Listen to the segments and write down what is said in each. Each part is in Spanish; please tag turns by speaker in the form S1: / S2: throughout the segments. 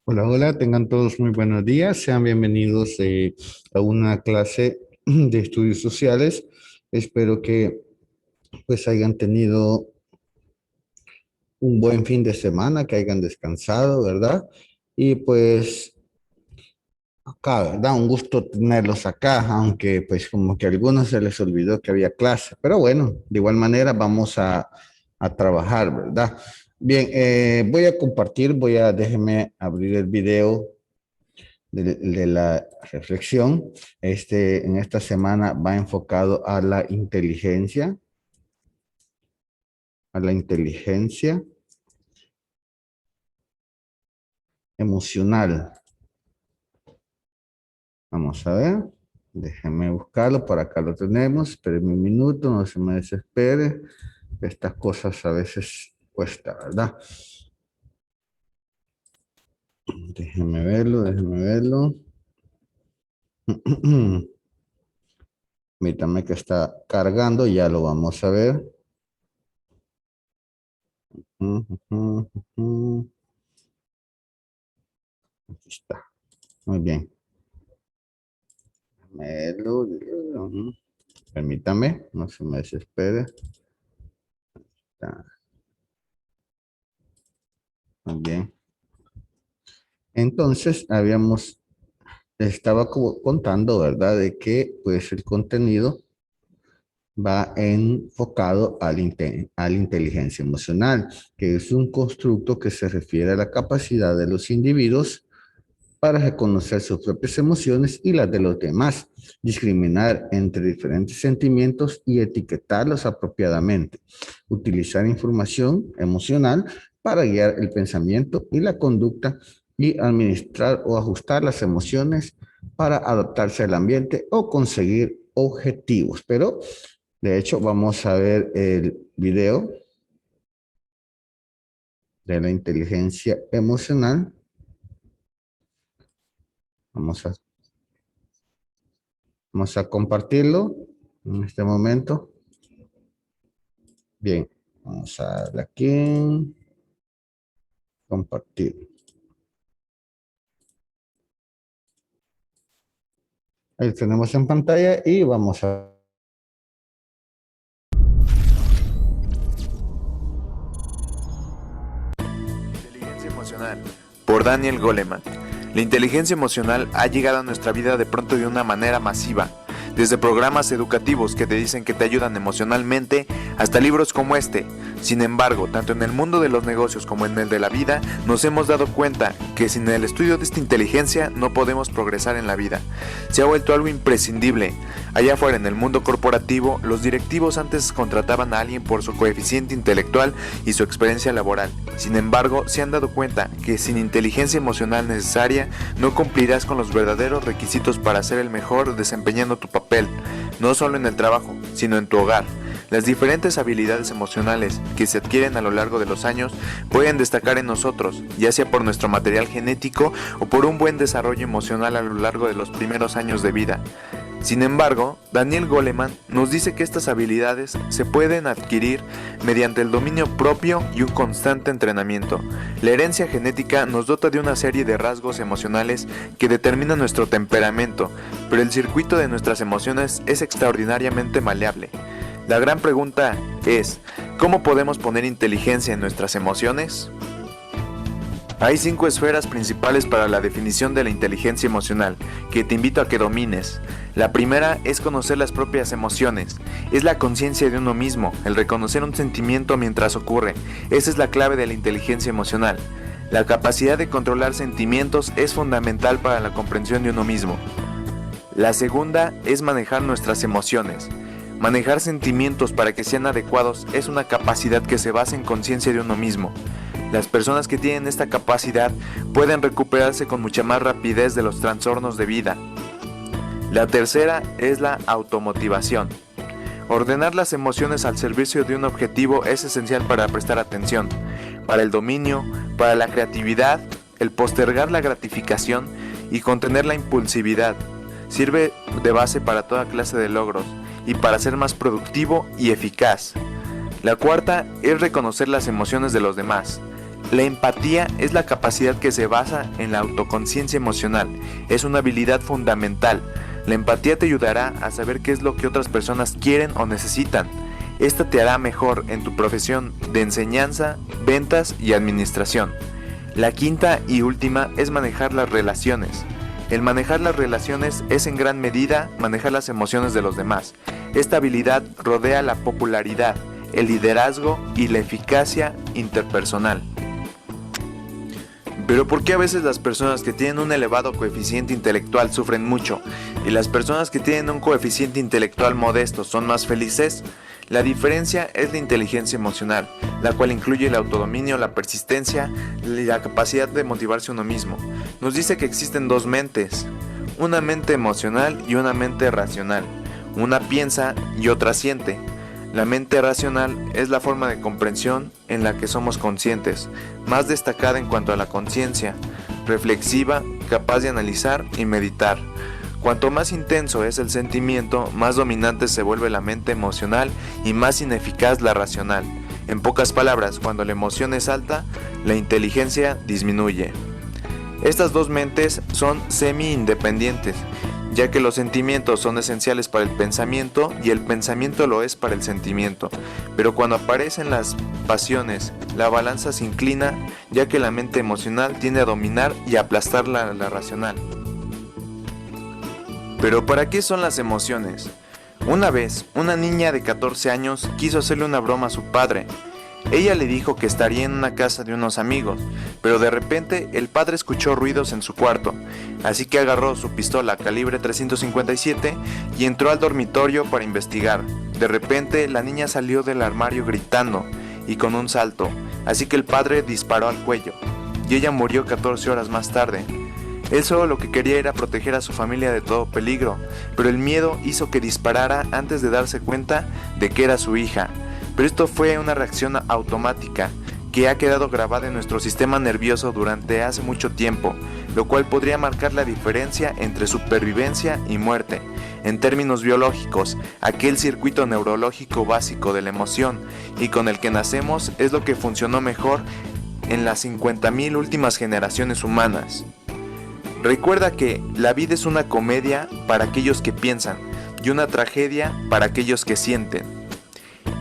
S1: Hola, hola, tengan todos muy buenos días. Sean bienvenidos a una clase de estudios sociales. Espero que pues hayan tenido un buen fin de semana, que hayan descansado, ¿verdad? Y pues acá, ¿verdad? Un gusto tenerlos acá, aunque pues como que a algunos se les olvidó que había clase. Pero bueno, de igual manera vamos a trabajar, ¿verdad? Bien, voy a compartir, déjeme abrir el video de la reflexión. En esta semana va enfocado a la inteligencia emocional. Vamos a ver, déjenme buscarlo, por acá lo tenemos, espérenme un minuto, no se me desespere, estas cosas a veces cuesta, ¿verdad? Déjenme verlo. Permítame que está cargando, ya lo vamos a ver. Aquí está, muy bien. Permítame, no se me desespere. Está muy bien. Entonces, estaba contando, ¿verdad? De que pues el contenido va enfocado a la inteligencia emocional, que es un constructo que se refiere a la capacidad de los individuos para reconocer sus propias emociones y las de los demás, discriminar entre diferentes sentimientos y etiquetarlos apropiadamente, utilizar información emocional para guiar el pensamiento y la conducta y administrar o ajustar las emociones para adaptarse al ambiente o conseguir objetivos. Pero, de hecho, vamos a ver el video de la inteligencia emocional. Vamos a Vamos a compartirlo en este momento. Bien, vamos a darle aquí, compartir. Ahí tenemos en pantalla y vamos a...
S2: Inteligencia emocional, por Daniel Goleman. La inteligencia emocional ha llegado a nuestra vida de pronto de una manera masiva, desde programas educativos que te dicen que te ayudan emocionalmente, hasta libros como este. Sin embargo, tanto en el mundo de los negocios como en el de la vida, nos hemos dado cuenta que sin el estudio de esta inteligencia no podemos progresar en la vida. Se ha vuelto algo imprescindible. Allá afuera en el mundo corporativo, los directivos antes contrataban a alguien por su coeficiente intelectual y su experiencia laboral. Sin embargo, se han dado cuenta que sin inteligencia emocional necesaria no cumplirás con los verdaderos requisitos para ser el mejor desempeñando tu papel, no solo en el trabajo, sino en tu hogar. Las diferentes habilidades emocionales que se adquieren a lo largo de los años pueden destacar en nosotros, ya sea por nuestro material genético o por un buen desarrollo emocional a lo largo de los primeros años de vida. Sin embargo, Daniel Goleman nos dice que estas habilidades se pueden adquirir mediante el dominio propio y un constante entrenamiento. La herencia genética nos dota de una serie de rasgos emocionales que determinan nuestro temperamento, pero el circuito de nuestras emociones es extraordinariamente maleable. La gran pregunta es, ¿cómo podemos poner inteligencia en nuestras emociones? Hay 5 esferas principales para la definición de la inteligencia emocional, que te invito a que domines. La primera es conocer las propias emociones. Es la conciencia de uno mismo, el reconocer un sentimiento mientras ocurre. Esa es la clave de la inteligencia emocional. La capacidad de controlar sentimientos es fundamental para la comprensión de uno mismo. La segunda es manejar nuestras emociones. Manejar sentimientos para que sean adecuados es una capacidad que se basa en conciencia de uno mismo. Las personas que tienen esta capacidad pueden recuperarse con mucha más rapidez de los trastornos de vida. La tercera es la automotivación. Ordenar las emociones al servicio de un objetivo es esencial para prestar atención, para el dominio, para la creatividad, el postergar la gratificación y contener la impulsividad. Sirve de base para toda clase de logros y para ser más productivo y eficaz. La cuarta es reconocer las emociones de los demás. La empatía es la capacidad que se basa en la autoconciencia emocional. Es una habilidad fundamental. La empatía te ayudará a saber qué es lo que otras personas quieren o necesitan. Esta te hará mejor en tu profesión de enseñanza, ventas y administración. La quinta y última es manejar las relaciones. El manejar las relaciones es en gran medida manejar las emociones de los demás. Esta habilidad rodea la popularidad, el liderazgo y la eficacia interpersonal. Pero ¿por qué a veces las personas que tienen un elevado coeficiente intelectual sufren mucho y las personas que tienen un coeficiente intelectual modesto son más felices? La diferencia es la inteligencia emocional, la cual incluye el autodominio, la persistencia y la capacidad de motivarse uno mismo. Nos dice que existen dos mentes, una mente emocional y una mente racional. Una piensa y otra siente. La mente racional es la forma de comprensión en la que somos conscientes, más destacada en cuanto a la conciencia, reflexiva, capaz de analizar y meditar. Cuanto más intenso es el sentimiento, más dominante se vuelve la mente emocional y más ineficaz la racional. En pocas palabras, cuando la emoción es alta, la inteligencia disminuye. Estas dos mentes son semi-independientes, ya que los sentimientos son esenciales para el pensamiento y el pensamiento lo es para el sentimiento. Pero cuando aparecen las pasiones, la balanza se inclina, ya que la mente emocional tiende a dominar y aplastar la racional. Pero ¿para qué son las emociones? Una vez, una niña de 14 años quiso hacerle una broma a su padre. Ella le dijo que estaría en una casa de unos amigos, pero de repente el padre escuchó ruidos en su cuarto, así que agarró su pistola calibre 357 y entró al dormitorio para investigar. De repente la niña salió del armario gritando y con un salto, así que el padre disparó al cuello, y ella murió 14 horas más tarde. Él solo lo que quería era proteger a su familia de todo peligro, pero el miedo hizo que disparara antes de darse cuenta de que era su hija. Pero esto fue una reacción automática que ha quedado grabada en nuestro sistema nervioso durante hace mucho tiempo, lo cual podría marcar la diferencia entre supervivencia y muerte. En términos biológicos, aquel circuito neurológico básico de la emoción y con el que nacemos es lo que funcionó mejor en las 50.000 últimas generaciones humanas. Recuerda que la vida es una comedia para aquellos que piensan y una tragedia para aquellos que sienten.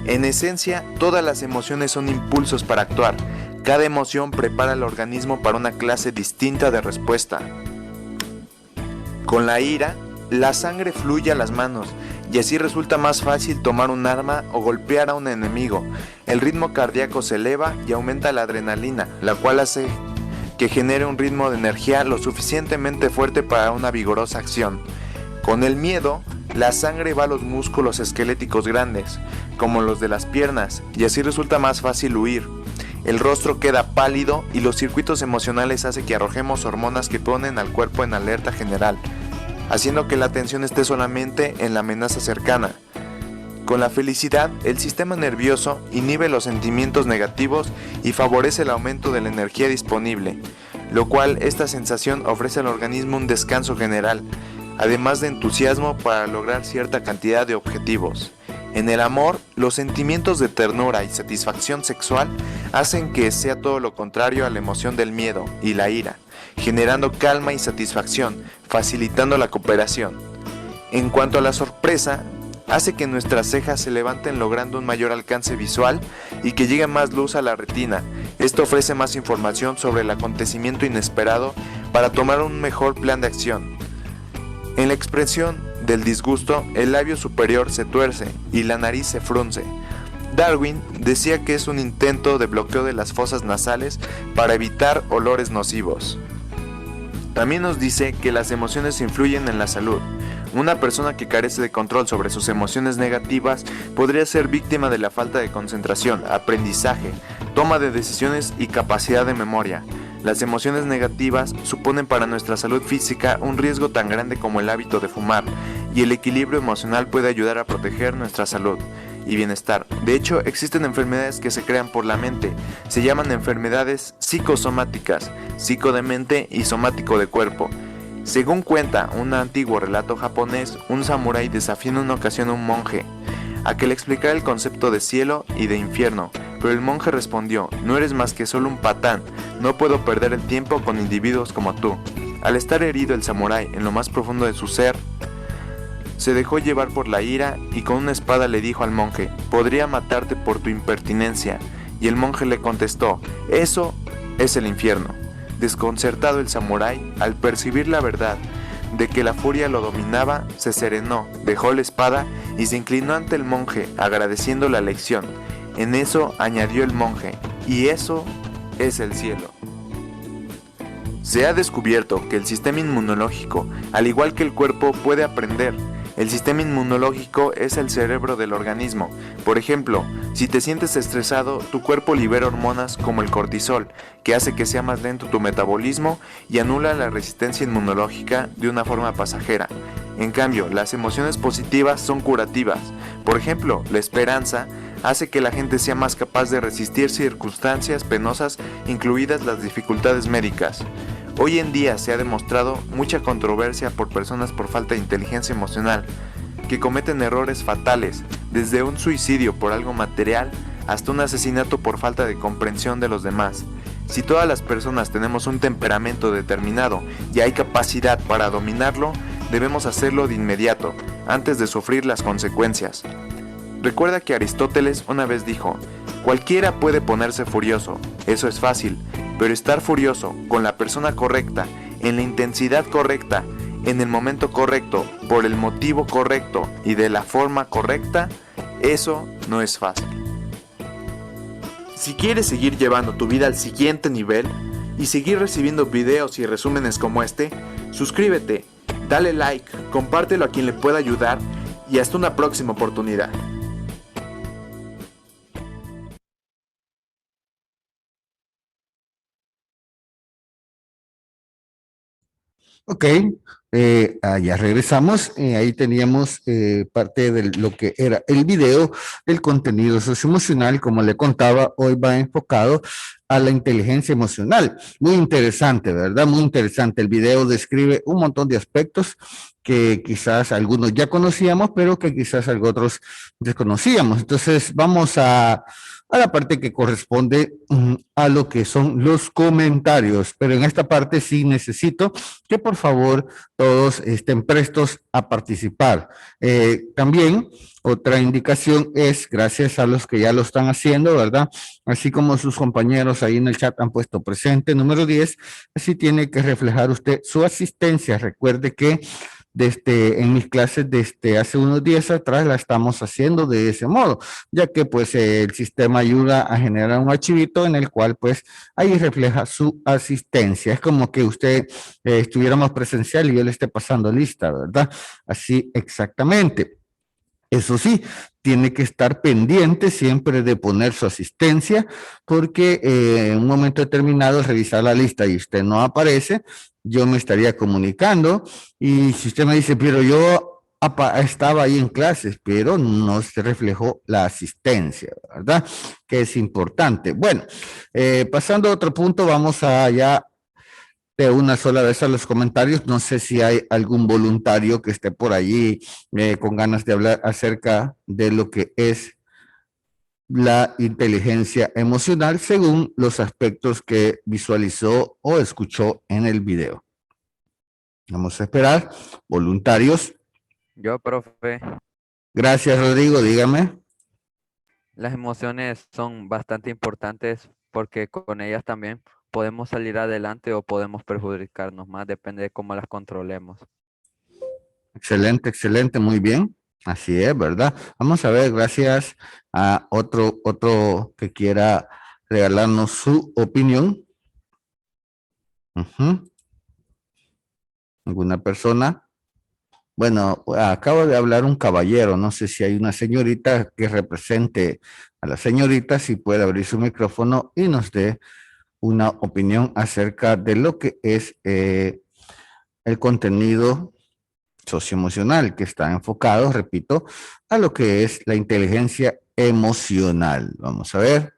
S2: En esencia, todas las emociones son impulsos para actuar. Cada emoción prepara al organismo para una clase distinta de respuesta. Con la ira, la sangre fluye a las manos y así resulta más fácil tomar un arma o golpear a un enemigo. El ritmo cardíaco se eleva y aumenta la adrenalina, la cual hace que genere un ritmo de energía lo suficientemente fuerte para una vigorosa acción. Con el miedo, la sangre va a los músculos esqueléticos grandes, como los de las piernas, y así resulta más fácil huir. El rostro queda pálido y los circuitos emocionales hacen que arrojemos hormonas que ponen al cuerpo en alerta general, haciendo que la atención esté solamente en la amenaza cercana. Con la felicidad, el sistema nervioso inhibe los sentimientos negativos y favorece el aumento de la energía disponible, lo cual esta sensación ofrece al organismo un descanso general, además de entusiasmo para lograr cierta cantidad de objetivos. En el amor, los sentimientos de ternura y satisfacción sexual hacen que sea todo lo contrario a la emoción del miedo y la ira, generando calma y satisfacción, facilitando la cooperación. En cuanto a la sorpresa, hace que nuestras cejas se levanten logrando un mayor alcance visual y que llegue más luz a la retina. Esto ofrece más información sobre el acontecimiento inesperado para tomar un mejor plan de acción. En la expresión del disgusto, el labio superior se tuerce y la nariz se frunce. Darwin decía que es un intento de bloqueo de las fosas nasales para evitar olores nocivos. También nos dice que las emociones influyen en la salud. Una persona que carece de control sobre sus emociones negativas podría ser víctima de la falta de concentración, aprendizaje, toma de decisiones y capacidad de memoria. Las emociones negativas suponen para nuestra salud física un riesgo tan grande como el hábito de fumar, y el equilibrio emocional puede ayudar a proteger nuestra salud y bienestar. De hecho, existen enfermedades que se crean por la mente. Se llaman enfermedades psicosomáticas, psico de mente y somático de cuerpo. Según cuenta un antiguo relato japonés, un samurái desafió en una ocasión a un monje a que le explicara el concepto de cielo y de infierno, Pero el monje respondió: no eres más que solo un patán, no puedo perder el tiempo con individuos como tú. Al estar herido el samurái en lo más profundo de su ser, se dejó llevar por la ira y con una espada le dijo al monje: podría matarte por tu impertinencia. Y el monje le contestó: eso es el infierno. Desconcertado el samurái, al percibir la verdad de que la furia lo dominaba, se serenó, dejó la espada y se inclinó ante el monje, agradeciendo la lección. En eso añadió el monje: y eso es el cielo. Se ha descubierto que el sistema inmunológico, al igual que el cuerpo, puede aprender. El sistema inmunológico es el cerebro del organismo. Por ejemplo, si te sientes estresado, tu cuerpo libera hormonas como el cortisol, que hace que sea más lento tu metabolismo y anula la resistencia inmunológica de una forma pasajera. En cambio, las emociones positivas son curativas. Por ejemplo, la esperanza hace que la gente sea más capaz de resistir circunstancias penosas, incluidas las dificultades médicas. Hoy en día se ha demostrado mucha controversia por personas por falta de inteligencia emocional, que cometen errores fatales, desde un suicidio por algo material hasta un asesinato por falta de comprensión de los demás. Si todas las personas tenemos un temperamento determinado y hay capacidad para dominarlo, debemos hacerlo de inmediato, antes de sufrir las consecuencias. Recuerda que Aristóteles una vez dijo: cualquiera puede ponerse furioso, eso es fácil, pero estar furioso con la persona correcta, en la intensidad correcta, en el momento correcto, por el motivo correcto y de la forma correcta, eso no es fácil. Si quieres seguir llevando tu vida al siguiente nivel y seguir recibiendo videos y resúmenes como este, suscríbete, dale like, compártelo a quien le pueda ayudar y hasta una próxima oportunidad.
S1: Ok, ya regresamos. Ahí teníamos parte de lo que era el video. El contenido socioemocional, como le contaba, hoy va enfocado a la inteligencia emocional. Muy interesante, ¿verdad? Muy interesante. El video describe un montón de aspectos que quizás algunos ya conocíamos, pero que quizás otros desconocíamos. Entonces, vamos a la parte que corresponde a lo que son los comentarios. Pero en esta parte sí necesito que por favor todos estén prestos a participar. También otra indicación es, gracias a los que ya lo están haciendo, ¿verdad? Así como sus compañeros ahí en el chat han puesto presente, número 10, así tiene que reflejar usted su asistencia. Recuerde que en mis clases desde hace unos días atrás la estamos haciendo de ese modo, ya que pues el sistema ayuda a generar un archivito en el cual pues ahí refleja su asistencia. Es como que usted estuviéramos presencial y yo le esté pasando lista, ¿verdad? Así exactamente. Eso sí, tiene que estar pendiente siempre de poner su asistencia, porque en un momento determinado revisar la lista y usted no aparece, yo me estaría comunicando y si usted me dice, pero yo estaba ahí en clases, pero no se reflejó la asistencia, ¿verdad? Que es importante. Bueno, pasando a otro punto, vamos a ya de una sola vez a los comentarios. No sé si hay algún voluntario que esté por allí con ganas de hablar acerca de lo que es la inteligencia emocional según los aspectos que visualizó o escuchó en el video. Vamos a esperar. Voluntarios.
S3: Yo, profe,
S1: Gracias, Rodrigo. Dígame.
S3: las emociones son bastante importantes porque con ellas también podemos salir adelante o podemos perjudicarnos más, depende de cómo las controlemos.
S1: Excelente, excelente, muy bien. Así es, ¿verdad? Vamos a ver, gracias a otro que quiera regalarnos su opinión. ¿Alguna persona? Bueno, acabo de hablar un caballero, no sé si hay una señorita que represente a la señorita, si puede abrir su micrófono y nos dé una opinión acerca de lo que es el contenido socioemocional que está enfocado, repito, a lo que es la inteligencia emocional. Vamos a ver.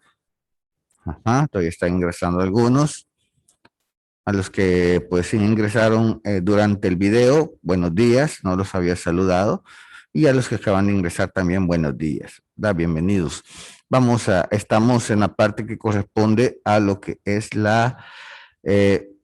S1: Todavía están ingresando algunos. A los que pues ingresaron durante el video, buenos días, no los había saludado. Y a los que acaban de ingresar también, buenos días. Bienvenidos. estamos en la parte que corresponde a lo que es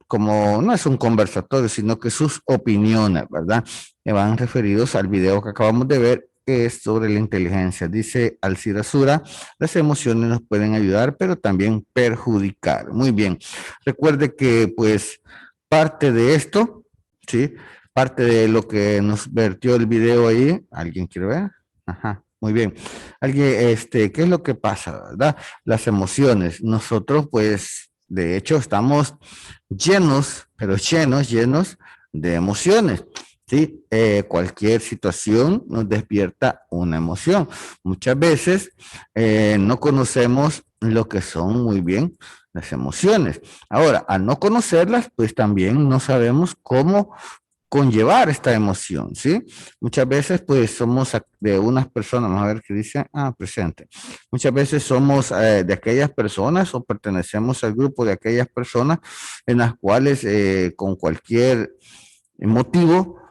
S1: como no es un conversatorio, sino que sus opiniones, ¿verdad? Que van referidos al video que acabamos de ver, que es sobre la inteligencia. Dice Alcira Sura, las emociones nos pueden ayudar, pero también perjudicar. Muy bien. Recuerde que, pues, parte de esto, ¿sí? Parte de lo que nos vertió el video ahí, ¿alguien quiere ver? Ajá. Muy bien. Alguien, ¿qué es lo que pasa, verdad? Las emociones. Nosotros, pues, de hecho, estamos llenos, pero llenos de emociones. ¿Sí? Cualquier situación nos despierta una emoción. Muchas veces no conocemos lo que son muy bien las emociones. Ahora, al no conocerlas, pues también no sabemos cómo conllevar esta emoción, ¿sí? Muchas veces, pues, somos de unas personas, vamos a ver qué dice, presente. Muchas veces somos de aquellas personas o pertenecemos al grupo de aquellas personas en las cuales con cualquier motivo,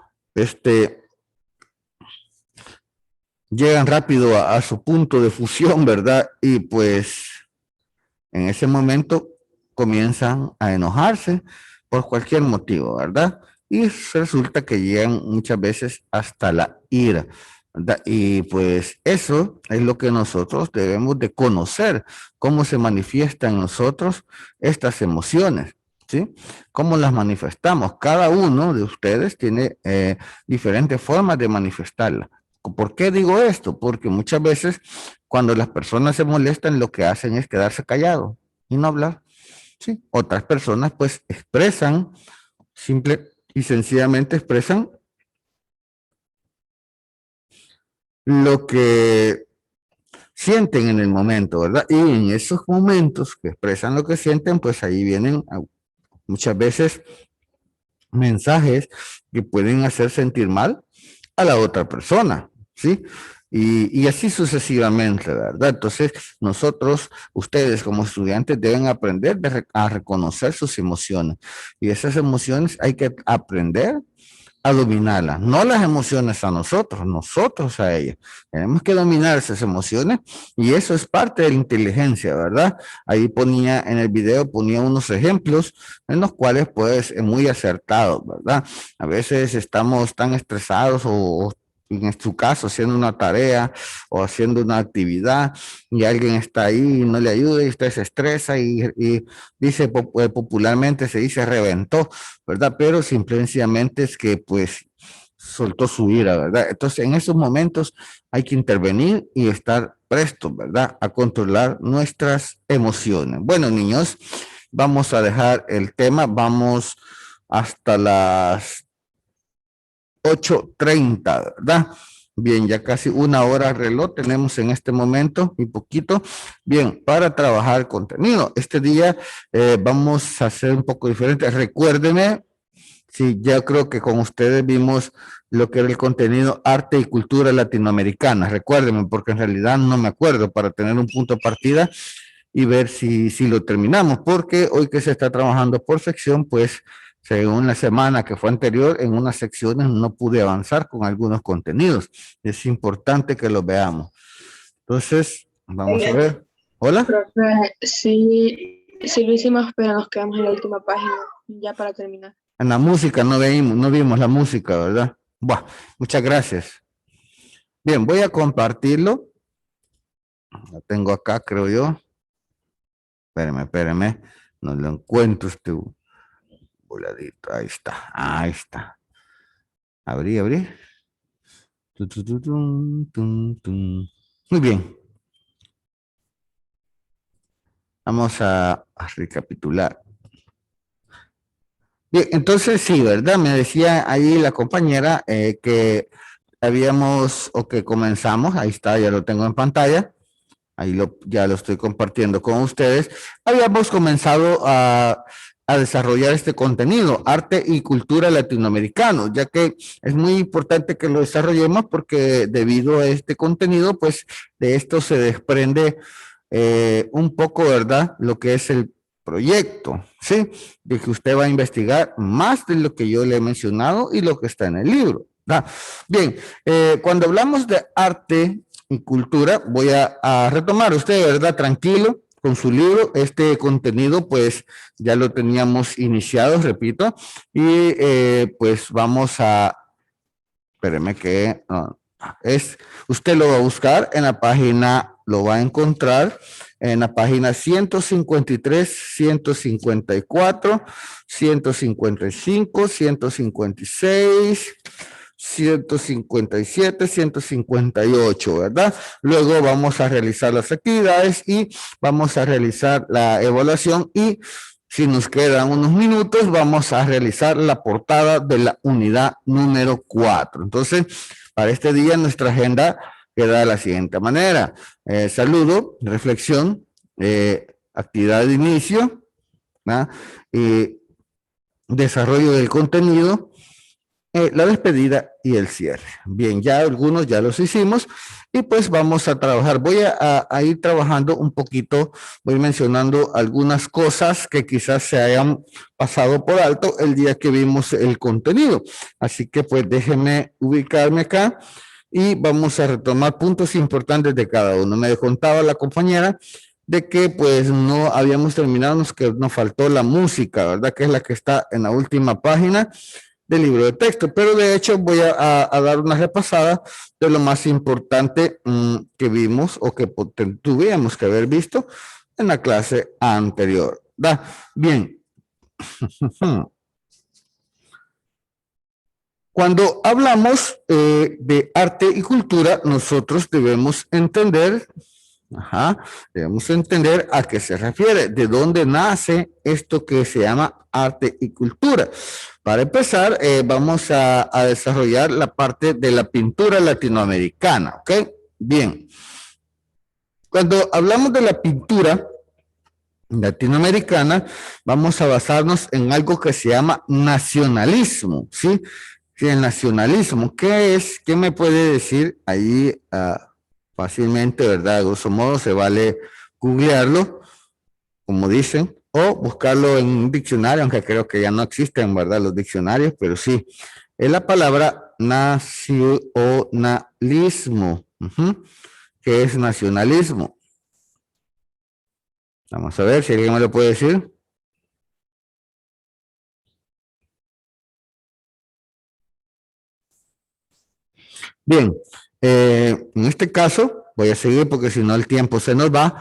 S1: llegan rápido a su punto de fusión, ¿verdad? Y pues en ese momento comienzan a enojarse por cualquier motivo, ¿verdad? Y resulta que llegan muchas veces hasta la ira, ¿verdad? Y pues eso es lo que nosotros debemos de conocer, cómo se manifiestan en nosotros estas emociones, ¿sí? ¿Cómo las manifestamos? Cada uno de ustedes tiene diferentes formas de manifestarla. ¿Por qué digo esto? Porque muchas veces cuando las personas se molestan, lo que hacen es quedarse callados y no hablar. ¿Sí? Otras personas pues expresan, simple y sencillamente expresan lo que sienten en el momento, ¿verdad? Y en esos momentos que expresan lo que sienten, pues ahí vienen muchas veces mensajes que pueden hacer sentir mal a la otra persona, ¿sí? Y así sucesivamente, ¿verdad? Entonces, nosotros, ustedes como estudiantes deben aprender a reconocer sus emociones. Y esas emociones hay que aprender a dominarlas, no las emociones a nosotros, nosotros a ellas. Tenemos que dominar esas emociones y eso es parte de la inteligencia, ¿verdad? Ahí ponía en el video, ponía unos ejemplos en los cuales pues es muy acertado, ¿verdad? A veces estamos tan estresados o en su caso haciendo una tarea o haciendo una actividad y alguien está ahí y no le ayuda y usted se estresa y dice popularmente se dice reventó, ¿verdad? Pero simplemente es que pues soltó su ira, ¿verdad? Entonces en esos momentos hay que intervenir y estar prestos, ¿verdad? A controlar nuestras emociones. Bueno, niños, vamos a dejar el tema, vamos hasta las 8:30, ¿verdad? Bien, ya casi una hora reloj tenemos en este momento y poquito. Bien, para trabajar contenido. Este día vamos a hacer un poco diferente. Recuérdenme, sí, ya creo que con ustedes vimos lo que era el contenido arte y cultura latinoamericana. Recuérdenme, porque en realidad no me acuerdo para tener un punto de partida y ver si lo terminamos, porque hoy que se está trabajando por sección, pues según la semana que fue anterior, en unas secciones no pude avanzar con algunos contenidos. Es importante que los veamos. Entonces, vamos a ver. Hola.
S4: Profe, sí, sí lo hicimos, pero nos quedamos en la última página, ya para terminar.
S1: En la música no vimos la música, ¿verdad? Buah, muchas gracias. Bien, voy a compartirlo. Lo tengo acá, creo yo. Espérame. No lo encuentro este voladito. Ahí está. Abrí. Muy bien. Vamos a recapitular. Bien, entonces sí, ¿verdad? Me decía ahí la compañera que habíamos o que comenzamos, ahí está, ya lo tengo en pantalla, ahí ya lo estoy compartiendo con ustedes. Habíamos comenzado a desarrollar este contenido, arte y cultura latinoamericano, ya que es muy importante que lo desarrollemos porque debido a este contenido, pues de esto se desprende un poco, ¿verdad? Lo que es el proyecto, ¿sí? De que usted va a investigar más de lo que yo le he mencionado y lo que está en el libro, ¿verdad? Bien, cuando hablamos de arte y cultura. Voy a retomar, usted, ¿verdad? Tranquilo con su libro. Este contenido pues ya lo teníamos iniciado, repito, y pues vamos a, espéreme que no, usted lo va a buscar en la página, lo va a encontrar en la página 153, 154, 155, 156, 157, 158, ¿verdad? Luego vamos a realizar las actividades y vamos a realizar la evaluación, y si nos quedan unos minutos vamos a realizar la portada de la unidad número 4. Entonces, para este día nuestra agenda queda de la siguiente manera: saludo, reflexión, actividad de inicio, ¿verdad? Desarrollo del contenido, la despedida y el cierre. Bien, ya algunos ya los hicimos y pues vamos a trabajar. Voy a ir trabajando un poquito, voy mencionando algunas cosas que quizás se hayan pasado por alto el día que vimos el contenido. Así que pues déjenme ubicarme acá y vamos a retomar puntos importantes de cada uno. Me contaba la compañera de que pues no habíamos terminado, que nos faltó la música, ¿verdad? Que es la que está en la última página del libro de texto, pero de hecho voy a dar una repasada de lo más importante que vimos o que tuvimos que haber visto en la clase anterior. ¿Da? Bien. Cuando hablamos de arte y cultura, nosotros debemos entender a qué se refiere, de dónde nace esto que se llama arte y cultura. Para empezar, vamos a desarrollar la parte de la pintura latinoamericana, ¿ok? Bien. Cuando hablamos de la pintura latinoamericana, vamos a basarnos en algo que se llama nacionalismo, ¿sí? Sí, el nacionalismo, ¿qué es? ¿Qué me puede decir ahí fácilmente, verdad? Grosso modo, se vale googlearlo, como dicen, o buscarlo en un diccionario, aunque creo que ya no existen, ¿verdad? Los diccionarios, pero sí. Es la palabra nacionalismo. ¿Qué es nacionalismo? Vamos a ver si alguien me lo puede decir. Bien, en este caso, voy a seguir porque si no el tiempo se nos va.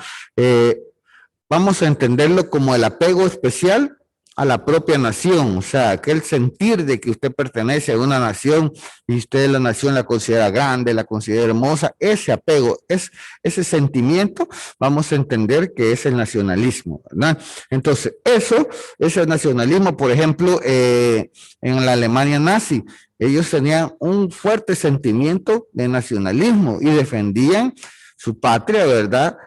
S1: Vamos a entenderlo como el apego especial a la propia nación, o sea, aquel sentir de que usted pertenece a una nación y usted la nación la considera grande, la considera hermosa, ese apego, ese sentimiento, vamos a entender que es el nacionalismo, ¿verdad? Entonces, ese nacionalismo, por ejemplo, en la Alemania nazi, ellos tenían un fuerte sentimiento de nacionalismo y defendían su patria, ¿verdad?,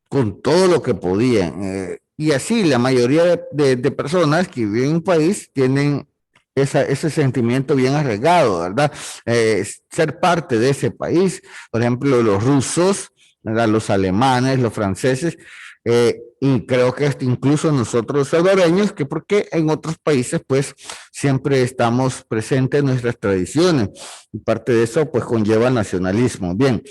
S1: con todo lo que podían. Y así la mayoría de personas que viven en un país tienen ese sentimiento bien arraigado, ¿verdad? Ser parte de ese país, por ejemplo, los rusos, ¿verdad? Los alemanes, los franceses, y creo que incluso nosotros los salvadoreños, que porque en otros países pues siempre estamos presentes en nuestras tradiciones, y parte de eso pues conlleva nacionalismo. Bien,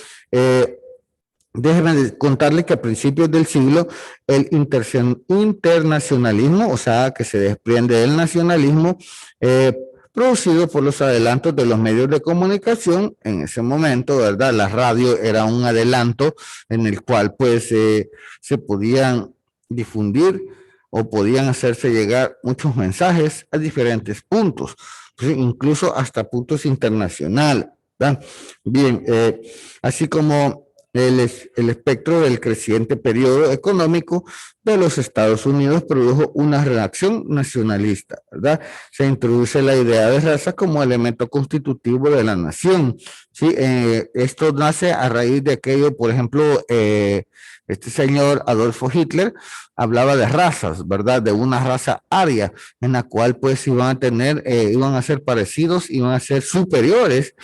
S1: déjeme contarle que a principios del siglo el internacionalismo, o sea, que se desprende del nacionalismo, producido por los adelantos de los medios de comunicación, en ese momento, ¿verdad? La radio era un adelanto en el cual pues se podían difundir o podían hacerse llegar muchos mensajes a diferentes puntos, pues, incluso hasta puntos internacionales, ¿verdad? Bien, así como el espectro del creciente periodo económico de los Estados Unidos produjo una reacción nacionalista, ¿verdad? Se introduce la idea de raza como elemento constitutivo de la nación, ¿sí? Esto nace a raíz de aquello, por ejemplo, este señor Adolfo Hitler hablaba de razas, ¿verdad? De una raza aria, en la cual pues iban a ser parecidos, iban a ser superiores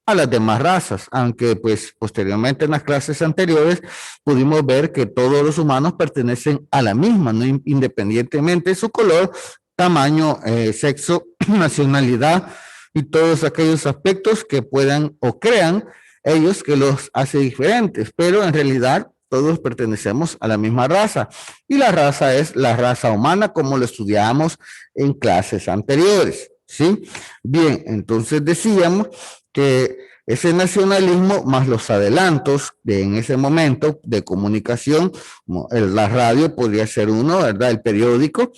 S1: a las demás razas, aunque pues posteriormente en las clases anteriores pudimos ver que todos los humanos pertenecen a la misma, ¿no? Independientemente de su color, tamaño, sexo, nacionalidad y todos aquellos aspectos que puedan o crean ellos que los hace diferentes, pero en realidad todos pertenecemos a la misma raza. Y la raza es la raza humana, como lo estudiamos en clases anteriores, ¿sí? Bien, entonces decíamos que ese nacionalismo más los adelantos de en ese momento de comunicación, como la radio podría ser uno, ¿verdad? El periódico,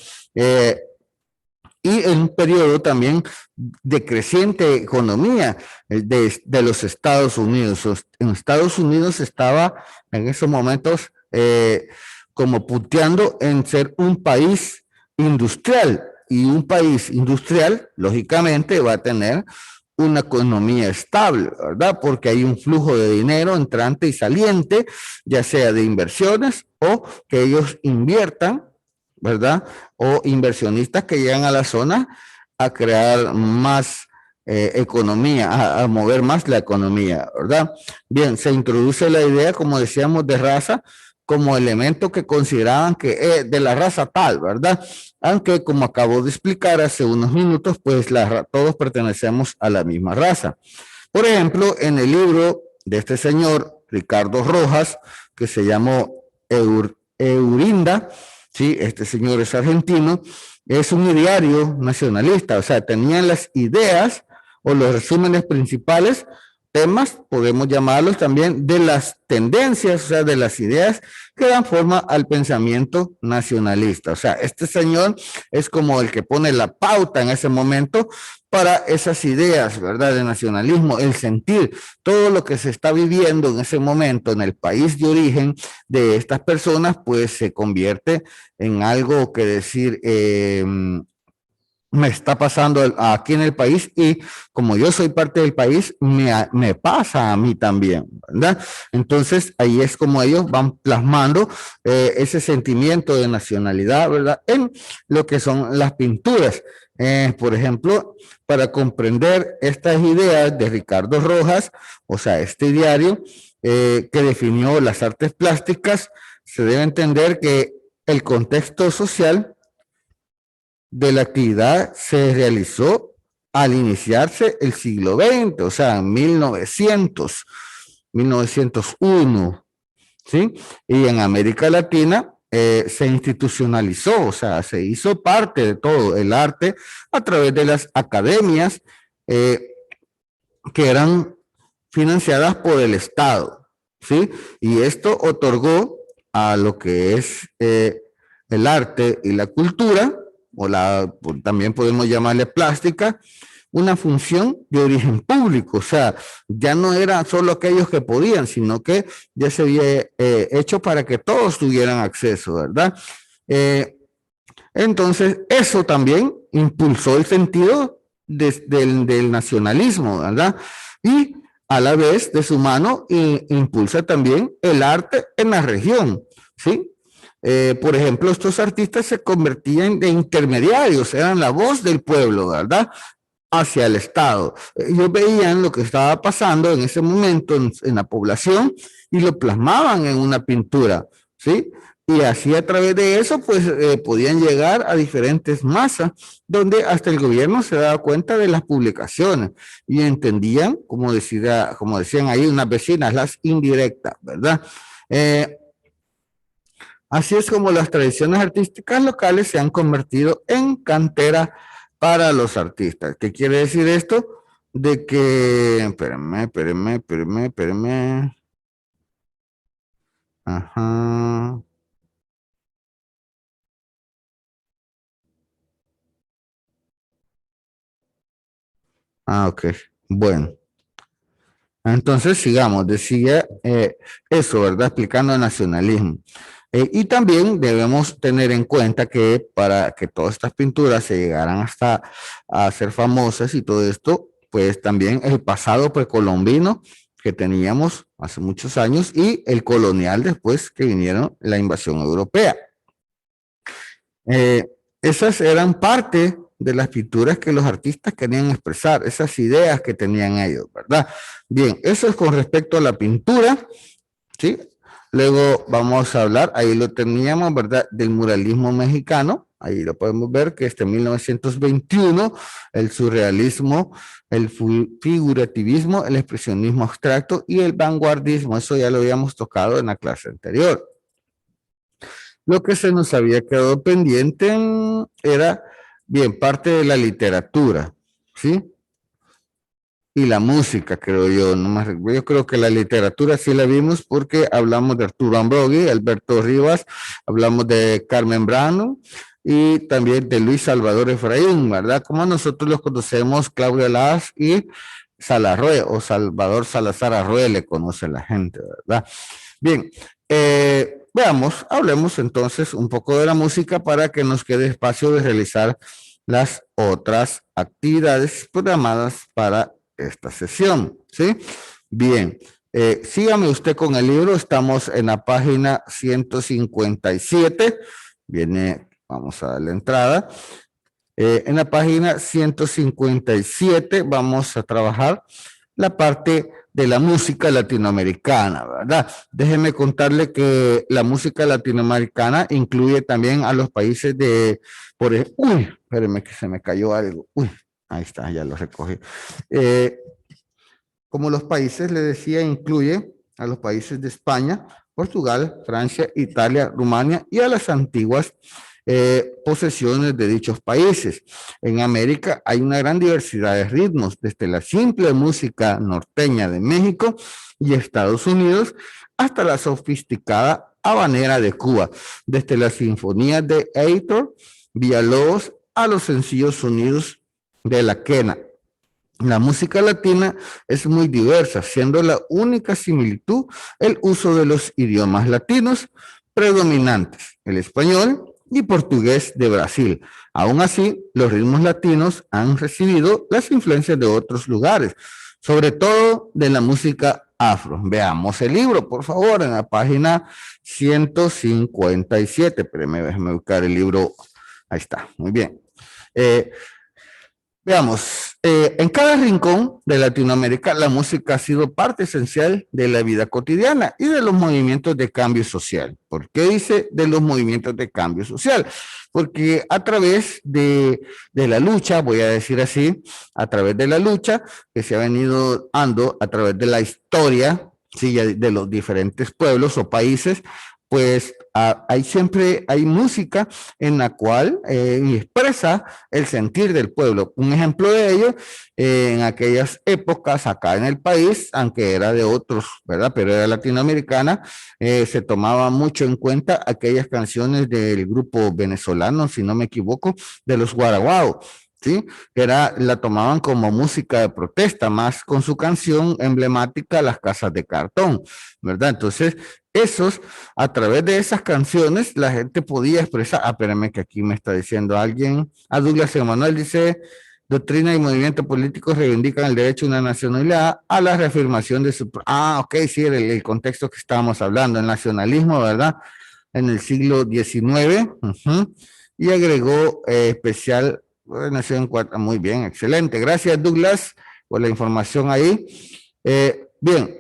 S1: y en un periodo también de creciente economía de los Estados Unidos. En Estados Unidos estaba en esos momentos como puteando en ser un país industrial, y un país industrial lógicamente va a tener una economía estable, ¿verdad? Porque hay un flujo de dinero entrante y saliente, ya sea de inversiones o que ellos inviertan, ¿verdad? O inversionistas que llegan a la zona a crear más economía, a mover más la economía, ¿verdad? Bien, se introduce la idea, como decíamos, de raza como elemento que consideraban que es de la raza tal, ¿verdad? Aunque, como acabo de explicar hace unos minutos, pues todos pertenecemos a la misma raza. Por ejemplo, en el libro de este señor, Ricardo Rojas, que se llamó Eurinda, sí, este señor es argentino, es un ideario nacionalista, o sea, tenían las ideas o los resúmenes principales, temas, podemos llamarlos también, de las tendencias, o sea, de las ideas que dan forma al pensamiento nacionalista. O sea, este señor es como el que pone la pauta en ese momento para esas ideas, ¿verdad?, de nacionalismo, el sentir todo lo que se está viviendo en ese momento en el país de origen de estas personas, pues se convierte en algo que decir, me está pasando aquí en el país, y como yo soy parte del país, me pasa a mí también, ¿verdad? Entonces ahí es como ellos van plasmando ese sentimiento de nacionalidad, ¿verdad? En lo que son las pinturas. Por ejemplo, para comprender estas ideas de Ricardo Rojas, o sea, este diario que definió las artes plásticas, se debe entender que el contexto social de la actividad se realizó al iniciarse el siglo XX, o sea, en 1901, ¿sí? Y en América Latina se institucionalizó, o sea, se hizo parte de todo el arte a través de las academias que eran financiadas por el Estado, ¿sí? Y esto otorgó a lo que es el arte y la cultura, también podemos llamarle plástica, una función de origen público. O sea, ya no era solo aquellos que podían, sino que ya se había hecho para que todos tuvieran acceso, ¿verdad? Entonces, eso también impulsó el sentido del nacionalismo, ¿verdad? Y a la vez, de su mano, impulsa también el arte en la región, ¿sí? Por ejemplo, estos artistas se convertían de intermediarios, eran la voz del pueblo, ¿verdad?, hacia el Estado. Ellos veían lo que estaba pasando en ese momento en la población y lo plasmaban en una pintura, ¿sí? Y así a través de eso, pues podían llegar a diferentes masas, donde hasta el gobierno se daba cuenta de las publicaciones y entendían, como decían ahí unas vecinas, las indirectas, ¿verdad? Así es como las tradiciones artísticas locales se han convertido en cantera para los artistas. ¿Qué quiere decir esto? De que, espérenme. Ajá. Ok. Bueno. Entonces, sigamos. Decía eso, ¿verdad? Explicando el nacionalismo. Y también debemos tener en cuenta que para que todas estas pinturas se llegaran hasta a ser famosas y todo esto, pues también el pasado precolombino que teníamos hace muchos años y el colonial después que vinieron la invasión europea. Esas eran parte de las pinturas que los artistas querían expresar, esas ideas que tenían ellos, ¿verdad? Bien, eso es con respecto a la pintura, ¿sí? Luego vamos a hablar, ahí lo teníamos, ¿verdad?, del muralismo mexicano, ahí lo podemos ver que en 1921, el surrealismo, el figurativismo, el expresionismo abstracto y el vanguardismo, eso ya lo habíamos tocado en la clase anterior. Lo que se nos había quedado pendiente era, bien, parte de la literatura, ¿sí? Y la música, creo yo. Yo creo que la literatura sí la vimos porque hablamos de Arturo Ambroggi, Alberto Rivas, hablamos de Carmen Brano y también de Luis Salvador Efraín, ¿verdad? Como nosotros los conocemos, Claudia Laz y Salarrué, o Salvador Salazar Arrué le conoce la gente, ¿verdad? Bien, veamos, hablemos entonces un poco de la música para que nos quede espacio de realizar las otras actividades programadas para esta sesión, ¿sí? Bien, sígame usted con el libro, estamos en la página 157, viene, vamos a darle entrada. En la página 157 vamos a trabajar la parte de la música latinoamericana, ¿verdad? Déjeme contarle que la música latinoamericana incluye también a los países de, uy, espéreme que se me cayó algo, uy, ahí está, ya lo recogí. Como los países, le decía, incluye a los países de España, Portugal, Francia, Italia, Rumania y a las antiguas posesiones de dichos países. En América hay una gran diversidad de ritmos, desde la simple música norteña de México y Estados Unidos hasta la sofisticada habanera de Cuba, desde las sinfonías de Héctor Villalobos a los sencillos sonidos de la quena. La música latina es muy diversa, siendo la única similitud el uso de los idiomas latinos predominantes, el español y portugués de Brasil. Aún así, los ritmos latinos han recibido las influencias de otros lugares, sobre todo de la música afro. Veamos el libro, por favor, en la página 157. Déjame buscar el libro. Ahí está, muy bien. Veamos, en cada rincón de Latinoamérica la música ha sido parte esencial de la vida cotidiana y de los movimientos de cambio social. ¿Por qué dice de los movimientos de cambio social? Porque a través de la lucha, voy a decir así, a través de la lucha que se ha venido dando a través de la historia, ¿sí?, de los diferentes pueblos o países, pues siempre hay música en la cual expresa el sentir del pueblo. Un ejemplo de ello, en aquellas épocas acá en el país, aunque era de otros, ¿verdad?, pero era latinoamericana, se tomaba mucho en cuenta aquellas canciones del grupo venezolano, si no me equivoco, de los Guaraguao, ¿sí? La tomaban como música de protesta, más con su canción emblemática Las Casas de Cartón, ¿verdad? Entonces, a través de esas canciones, la gente podía expresar, espérame que aquí me está diciendo alguien, Douglas Emanuel dice, doctrina y movimientos políticos reivindican el derecho a una nacionalidad a la reafirmación de su... ok, sí, el contexto que estábamos hablando, el nacionalismo, ¿verdad? En el siglo XIX, y agregó especial, nació en cuatro, muy bien, excelente, gracias Douglas por la información ahí. Bien,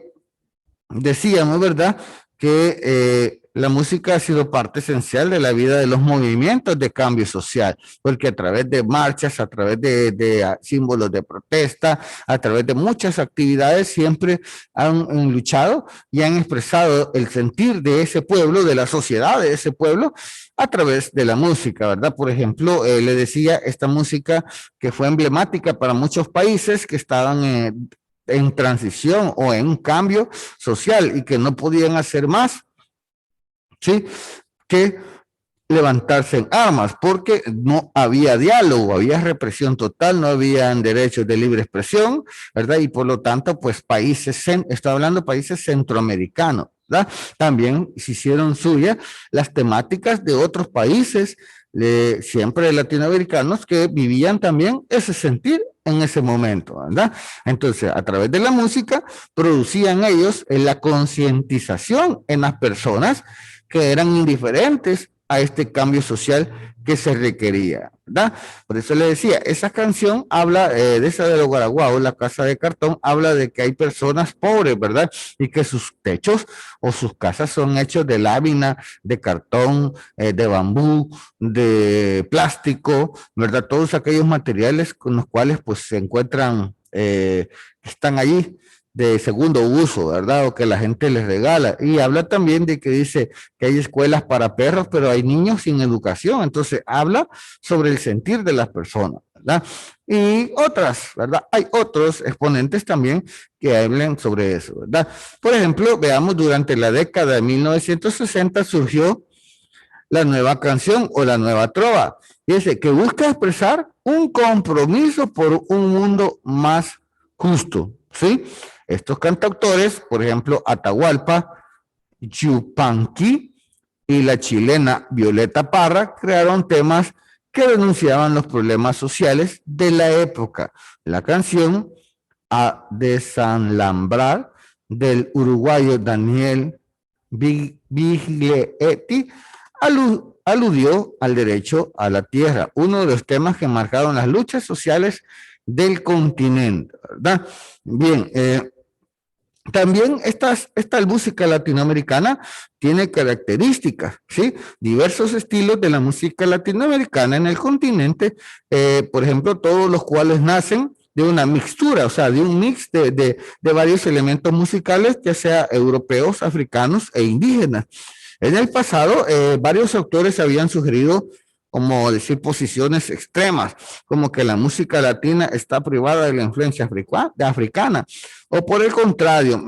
S1: decíamos, ¿verdad?, que la música ha sido parte esencial de la vida de los movimientos de cambio social, porque a través de marchas, a través de símbolos de protesta, a través de muchas actividades, siempre han luchado y han expresado el sentir de ese pueblo, de la sociedad de ese pueblo, a través de la música, ¿verdad? Por ejemplo, le decía, esta música que fue emblemática para muchos países que estaban en transición o en un cambio social y que no podían hacer más, ¿sí?, que levantarse en armas, porque no había diálogo, había represión total, no habían derechos de libre expresión, ¿verdad? Y por lo tanto, pues estoy hablando de países centroamericanos, ¿verdad? También se hicieron suyas las temáticas de otros países, siempre latinoamericanos, que vivían también ese sentir en ese momento, ¿verdad? Entonces, a través de la música, producían ellos la concientización en las personas que eran indiferentes a este cambio social que se requería, ¿verdad? Por eso le decía, esa canción habla de esa de los Guaraguao, la casa de cartón, habla de que hay personas pobres, ¿verdad? Y que sus techos o sus casas son hechos de lámina, de cartón, de bambú, de plástico, ¿verdad? Todos aquellos materiales con los cuales pues se encuentran, están allí de segundo uso, ¿verdad? O que la gente les regala. Y habla también de que dice que hay escuelas para perros, pero hay niños sin educación. Entonces habla sobre el sentir de las personas, ¿verdad? Y otras, ¿verdad? Hay otros exponentes también que hablan sobre eso, ¿verdad? Por ejemplo, veamos, durante la década de 1960 surgió la nueva canción o la nueva trova. Dice que busca expresar un compromiso por un mundo más justo, ¿sí? Estos cantautores, por ejemplo, Atahualpa, Yupanqui y la chilena Violeta Parra, crearon temas que denunciaban los problemas sociales de la época. La canción A Desalambrar del uruguayo Daniel Biglietti aludió al derecho a la tierra, uno de los temas que marcaron las luchas sociales del continente, ¿verdad? Bien, también esta música latinoamericana tiene características, ¿sí? Diversos estilos de la música latinoamericana en el continente, por ejemplo, todos los cuales nacen de una mixtura, o sea, de un mix de varios elementos musicales, ya sea europeos, africanos e indígenas. En el pasado, varios autores habían sugerido, como decir, posiciones extremas, como que la música latina está privada de la influencia africana, o por el contrario,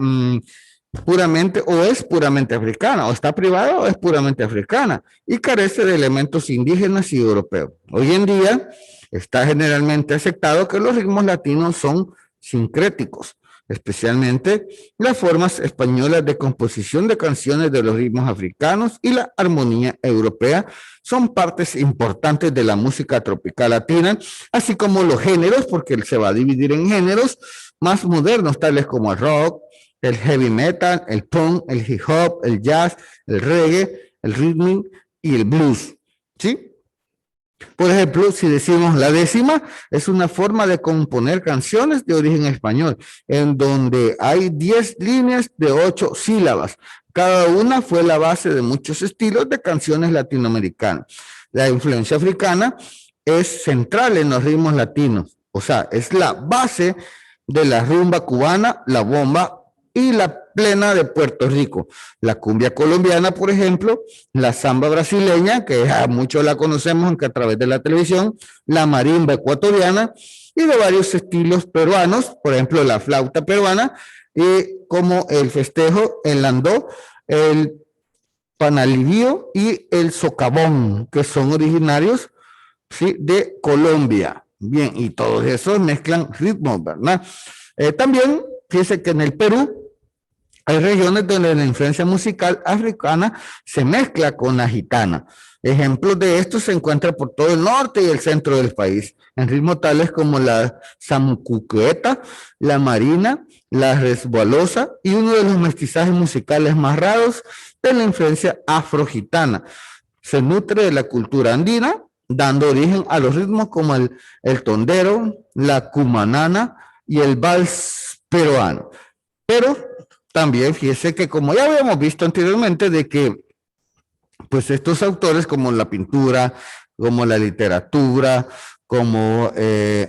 S1: puramente o es puramente africana, o está privada o es puramente africana, y carece de elementos indígenas y europeos. Hoy en día está generalmente aceptado que los ritmos latinos son sincréticos, especialmente las formas españolas de composición de canciones de los ritmos africanos y la armonía europea son partes importantes de la música tropical latina, así como los géneros, porque se va a dividir en géneros más modernos, tales como el rock, el heavy metal, el punk, el hip hop, el jazz, el reggae, el rhythm y el blues, ¿sí? Por ejemplo, si decimos la décima, es una forma de componer canciones de origen español, en donde hay 10 líneas de 8 sílabas. Cada una fue la base de muchos estilos de canciones latinoamericanas. La influencia africana es central en los ritmos latinos, o sea, es la base de la rumba cubana, la bomba y la plena de Puerto Rico. La cumbia colombiana, por ejemplo, la samba brasileña, que a muchos la conocemos aunque a través de la televisión, la marimba ecuatoriana y de varios estilos peruanos, por ejemplo, la flauta peruana, y como el festejo, el landó, el panalivio y el socavón, que son originarios, ¿sí?, de Colombia. Bien, y todos esos mezclan ritmos, ¿verdad? También, fíjense que en el Perú hay regiones donde la influencia musical africana se mezcla con la gitana. Ejemplos de esto se encuentran por todo el norte y el centro del país, en ritmos tales como la zamcuqueta, la marina, la resbalosa y uno de los mestizajes musicales más raros de la influencia afrogitana. Se nutre de la cultura andina, dando origen a los ritmos como el tondero, la cumanana y el vals peruano. Pero también fíjese que, como ya habíamos visto anteriormente, de que pues estos autores como la pintura, como la literatura, como el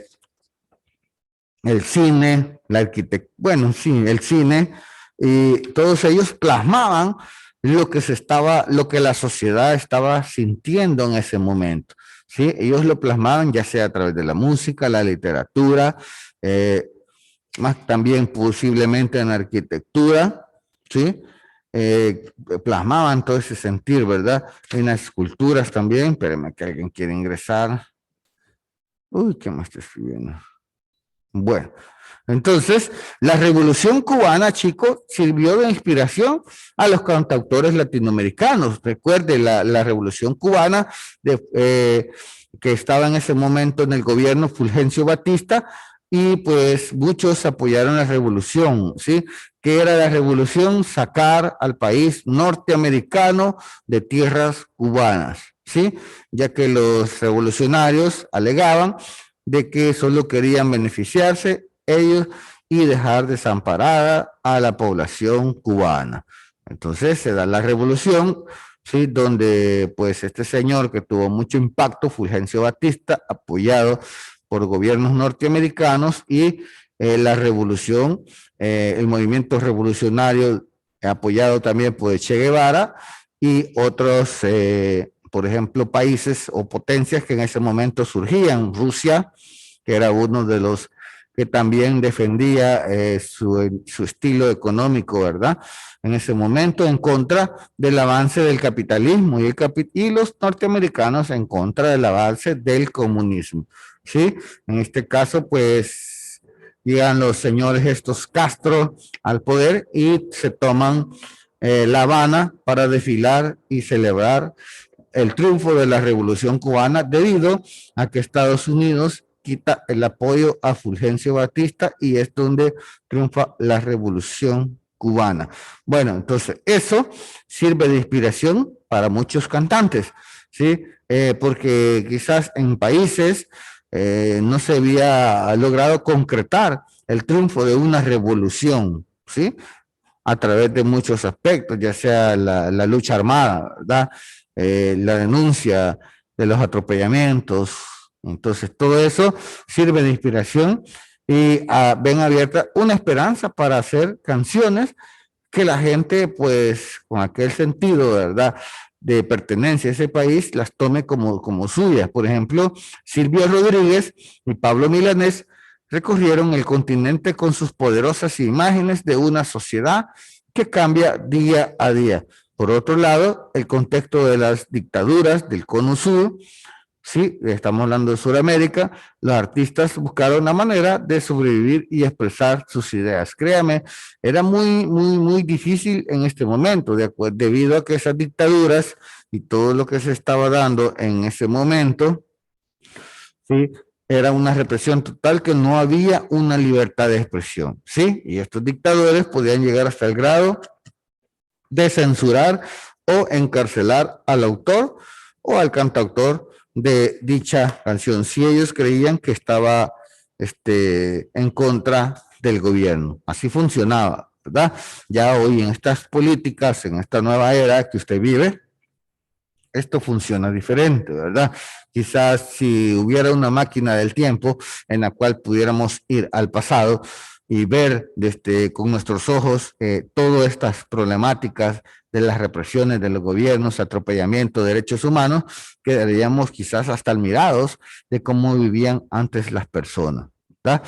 S1: cine, la arquitectura, bueno, sí, el cine, y todos ellos plasmaban lo que la sociedad estaba sintiendo en ese momento, ¿sí? Ellos lo plasmaban ya sea a través de la música, la literatura, más también posiblemente en arquitectura, ¿sí? Plasmaban todo ese sentir, ¿verdad? En las esculturas también. Espérenme que alguien quiere ingresar. Uy, ¿qué más está escribiendo? Bueno, entonces, la Revolución Cubana, chicos, sirvió de inspiración a los cantautores latinoamericanos. Recuerde, la Revolución Cubana que estaba en ese momento en el gobierno Fulgencio Batista, y pues muchos apoyaron la revolución, ¿sí? ¿Qué era la revolución? Sacar al país norteamericano de tierras cubanas, ¿sí? Ya que los revolucionarios alegaban de que solo querían beneficiarse ellos y dejar desamparada a la población cubana. Entonces se da la revolución, ¿sí? Donde pues este señor que tuvo mucho impacto, Fulgencio Batista, apoyado por gobiernos norteamericanos, y la revolución, el movimiento revolucionario apoyado también por Che Guevara y otros, por ejemplo, países o potencias que en ese momento surgían. Rusia, que era uno de los que también defendía su estilo económico, ¿verdad? En ese momento en contra del avance del capitalismo y los norteamericanos en contra del avance del comunismo, ¿sí? En este caso, pues, llegan los señores estos Castro al poder y se toman La Habana para desfilar y celebrar el triunfo de la Revolución Cubana, debido a que Estados Unidos quita el apoyo a Fulgencio Batista y es donde triunfa la Revolución Cubana. Bueno, entonces eso sirve de inspiración para muchos cantantes, ¿sí? Porque quizás en países no se había logrado concretar el triunfo de una revolución, ¿sí? A través de muchos aspectos, ya sea la lucha armada, ¿verdad? La denuncia de los atropellamientos. Entonces, todo eso sirve de inspiración y ven abierta una esperanza para hacer canciones que la gente, pues, con aquel sentido, ¿verdad?, de pertenencia a ese país, las tome como suyas. Por ejemplo, Silvio Rodríguez y Pablo Milanés recorrieron el continente con sus poderosas imágenes de una sociedad que cambia día a día. Por otro lado, el contexto de las dictaduras del Cono Sur, sí, estamos hablando de Sudamérica, los artistas buscaron una manera de sobrevivir y expresar sus ideas. Créame, era muy difícil en este momento, debido a que esas dictaduras y todo lo que se estaba dando en ese momento, ¿sí?, era una represión total, que no había una libertad de expresión, ¿sí? Y estos dictadores podían llegar hasta el grado de censurar o encarcelar al autor o al cantautor de dicha canción, si ellos creían que estaba en contra del gobierno. Así funcionaba, ¿verdad? Ya hoy en estas políticas, en esta nueva era que usted vive, esto funciona diferente, ¿verdad? Quizás si hubiera una máquina del tiempo en la cual pudiéramos ir al pasado y ver con nuestros ojos todas estas problemáticas de las represiones de los gobiernos, atropellamiento de derechos humanos, quedaríamos quizás hasta admirados de cómo vivían antes las personas, ¿verdad?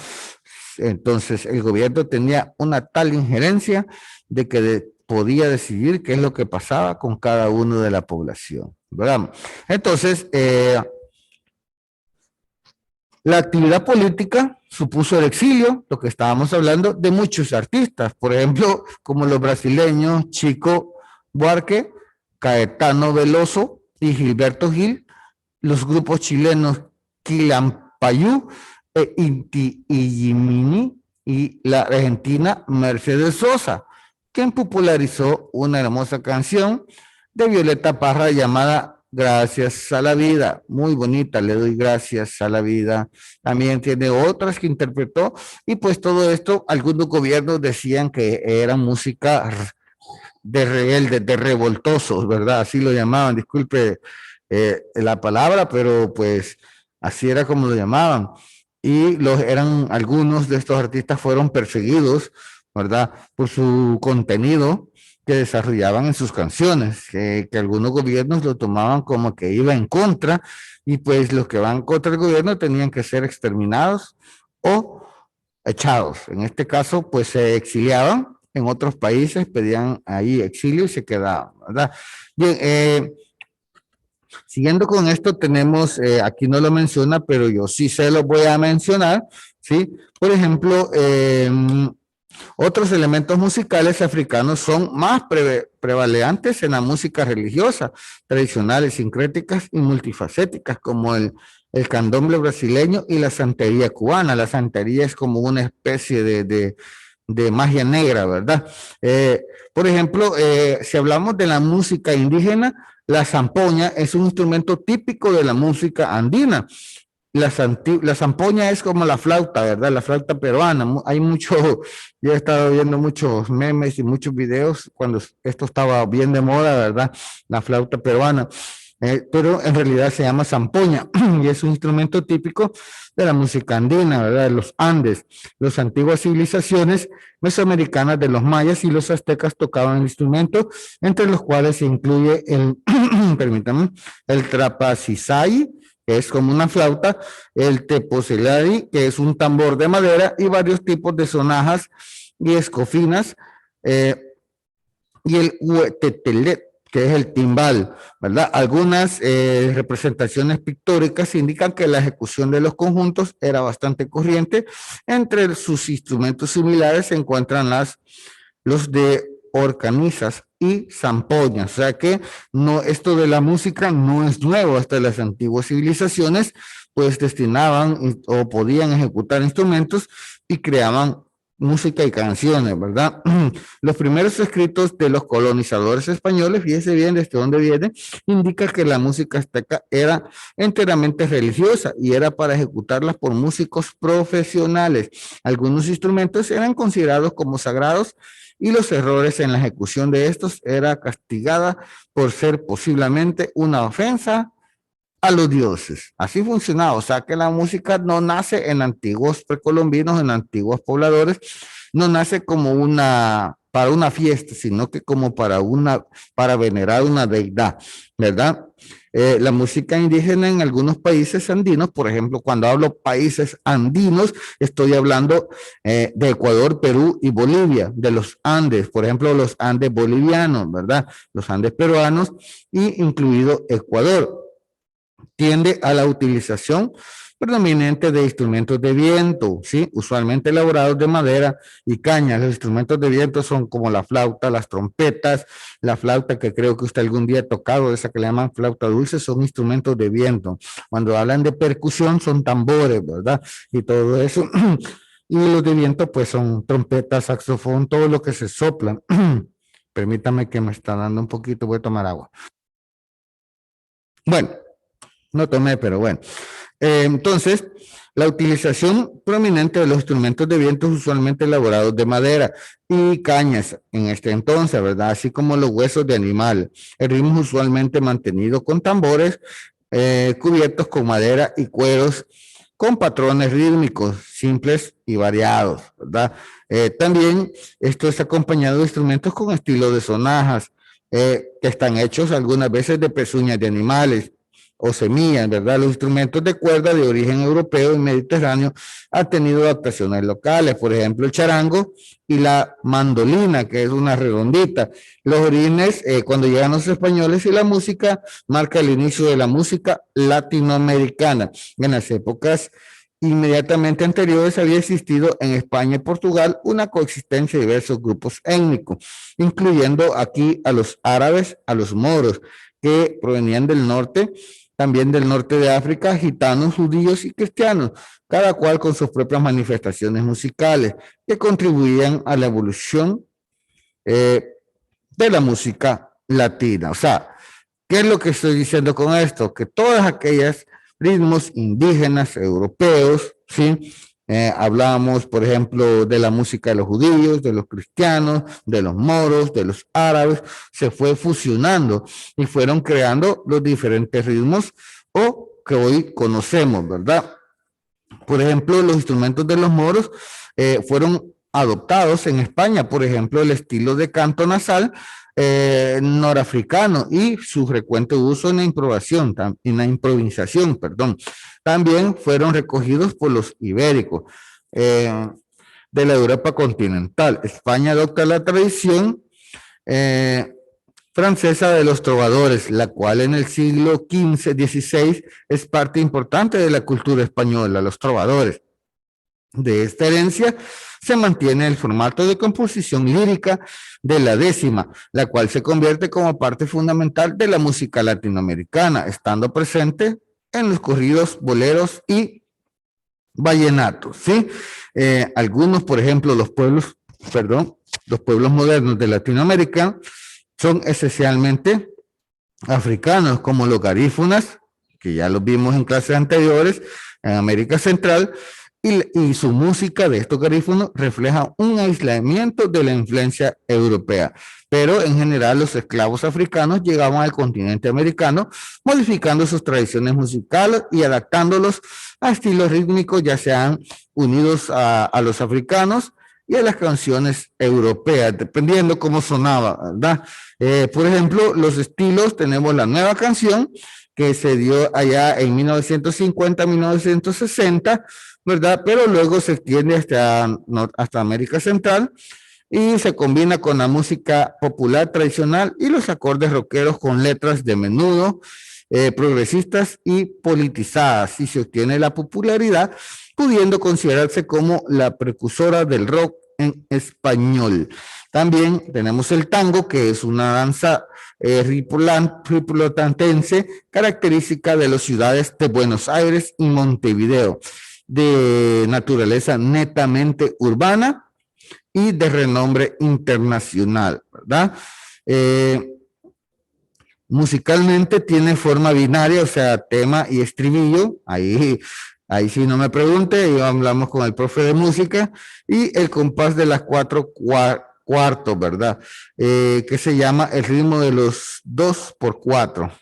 S1: Entonces el gobierno tenía una tal injerencia de que podía decidir qué es lo que pasaba con cada uno de la población, ¿verdad? Entonces, la actividad política supuso el exilio, lo que estábamos hablando, de muchos artistas, por ejemplo, como los brasileños Chico Buarque, Caetano Veloso y Gilberto Gil, los grupos chilenos Quilampayú, Inti Illimani, y la argentina Mercedes Sosa, quien popularizó una hermosa canción de Violeta Parra llamada Gracias a la Vida. Muy bonita, le doy gracias a la vida. También tiene otras que interpretó, y pues todo esto, algunos gobiernos decían que era música de rebeldes, de revoltosos, ¿verdad? Así lo llamaban, disculpe la palabra, pero pues así era como lo llamaban. Y algunos de estos artistas fueron perseguidos, ¿verdad?, por su contenido que desarrollaban en sus canciones, que algunos gobiernos lo tomaban como que iba en contra, y pues los que van contra el gobierno tenían que ser exterminados o echados. En este caso, pues se exiliaban en otros países, pedían ahí exilio y se quedaban, ¿verdad? Bien, siguiendo con esto, tenemos, aquí no lo menciona, pero yo sí se lo voy a mencionar, ¿sí? Por ejemplo, otros elementos musicales africanos son más prevalentes en la música religiosa, tradicionales, sincréticas y multifacéticas, como el el candomble brasileño y la santería cubana. La santería es como una especie de magia negra, ¿verdad? Por ejemplo, si hablamos de la música indígena, la zampoña es un instrumento típico de la música andina. La zampoña es como la flauta, ¿verdad? La flauta peruana. Hay mucho, yo he estado viendo muchos memes y muchos videos cuando esto estaba bien de moda, ¿verdad? La flauta peruana. Pero en realidad se llama zampoña y es un instrumento típico de la música andina, ¿verdad? De los Andes. Las antiguas civilizaciones mesoamericanas de los mayas y los aztecas tocaban el instrumento, entre los cuales se incluye el, permítanme, el trapacizay, que es como una flauta, el tepocelari, que es un tambor de madera, y varios tipos de sonajas y escofinas, y el huetetelet, que es el timbal, ¿verdad? Algunas representaciones pictóricas indican que la ejecución de los conjuntos era bastante corriente. Entre sus instrumentos similares se encuentran los de organizas y zampoñas, o sea que no, esto de la música no es nuevo. Hasta las antiguas civilizaciones pues destinaban o podían ejecutar instrumentos y creaban música y canciones, ¿verdad? Los primeros escritos de los colonizadores españoles, fíjese bien desde dónde viene, indica que la música azteca era enteramente religiosa y era para ejecutarla por músicos profesionales. Algunos instrumentos eran considerados como sagrados y los errores en la ejecución de estos era castigada por ser posiblemente una ofensa a los dioses. Así funcionaba, o sea que la música no nace en antiguos precolombinos, en antiguos pobladores, no nace como para una fiesta, sino que como para venerar una deidad, ¿verdad? La música indígena en algunos países andinos, por ejemplo, cuando hablo países andinos, estoy hablando de Ecuador, Perú y Bolivia, de los Andes, por ejemplo, los Andes bolivianos, ¿verdad? Los Andes peruanos y incluido Ecuador. Tiende a la utilización predominante de instrumentos de viento, ¿sí? Usualmente elaborados de madera y caña. Los instrumentos de viento son como la flauta, las trompetas, la flauta que creo que usted algún día ha tocado, esa que le llaman flauta dulce, son instrumentos de viento. Cuando hablan de percusión son tambores, ¿verdad? Y todo eso. Y los de viento pues son trompetas, saxofón, todo lo que se soplan. Permítame que me está dando un poquito, voy a tomar agua. Bueno. No tomé, pero bueno. Entonces, la utilización prominente de los instrumentos de viento usualmente elaborados de madera y cañas en este entonces, ¿verdad? Así como los huesos de animal. El ritmo es usualmente mantenido con tambores cubiertos con madera y cueros con patrones rítmicos simples y variados, ¿verdad? También esto es acompañado de instrumentos con estilo de sonajas que están hechos algunas veces de pezuñas de animales o semillas, ¿verdad? Los instrumentos de cuerda de origen europeo y mediterráneo han tenido adaptaciones locales, por ejemplo, el charango y la mandolina, que es una redondita. Los orígenes, cuando llegan los españoles y la música, marca el inicio de la música latinoamericana. En las épocas inmediatamente anteriores había existido en España y Portugal una coexistencia de diversos grupos étnicos, incluyendo aquí a los árabes, a los moros, que provenían del norte, también del norte de África, gitanos, judíos y cristianos, cada cual con sus propias manifestaciones musicales que contribuían a la evolución de la música latina. O sea, ¿qué es lo que estoy diciendo con esto? Que todas aquellas ritmos indígenas europeos, ¿sí? Hablábamos, por ejemplo, de la música de los judíos, de los cristianos, de los moros, de los árabes, se fue fusionando y fueron creando los diferentes ritmos o que hoy conocemos, ¿verdad? Por ejemplo, los instrumentos de los moros fueron adoptados en España, por ejemplo, el estilo de canto nasal norafricano y su frecuente uso en la improvisación, perdón. También fueron recogidos por los ibéricos de la Europa continental. España adopta la tradición francesa de los trovadores, la cual en el siglo XV-XVI es parte importante de la cultura española, los trovadores. De esta herencia se mantiene el formato de composición lírica de la décima, la cual se convierte como parte fundamental de la música latinoamericana, estando presente en los corridos, boleros y vallenatos, ¿sí? Algunos, por ejemplo, los pueblos modernos de Latinoamérica son esencialmente africanos, como los garífunas, que ya los vimos en clases anteriores, en América Central, y su música de estos garífunos refleja un aislamiento de la influencia europea. Pero en general los esclavos africanos llegaban al continente americano, modificando sus tradiciones musicales y adaptándolos a estilos rítmicos, ya sean unidos a los africanos y a las canciones europeas, dependiendo cómo sonaba, ¿verdad? Por ejemplo, los estilos, tenemos la nueva canción que se dio allá en 1950-1960, ¿verdad? Pero luego se extiende hasta América Central y se combina con la música popular tradicional y los acordes rockeros con letras de menudo progresistas y politizadas, y se obtiene la popularidad, pudiendo considerarse como la precursora del rock en español. También tenemos el tango, que es una danza ripoltantense característica de las ciudades de Buenos Aires y Montevideo, de naturaleza netamente urbana y de renombre internacional, ¿verdad? Musicalmente tiene forma binaria, o sea, tema y estribillo. Ahí sí no me pregunte, y hablamos con el profe de música, y el compás de las cuatro cuartos, ¿verdad? Que se llama el ritmo de los 2x4.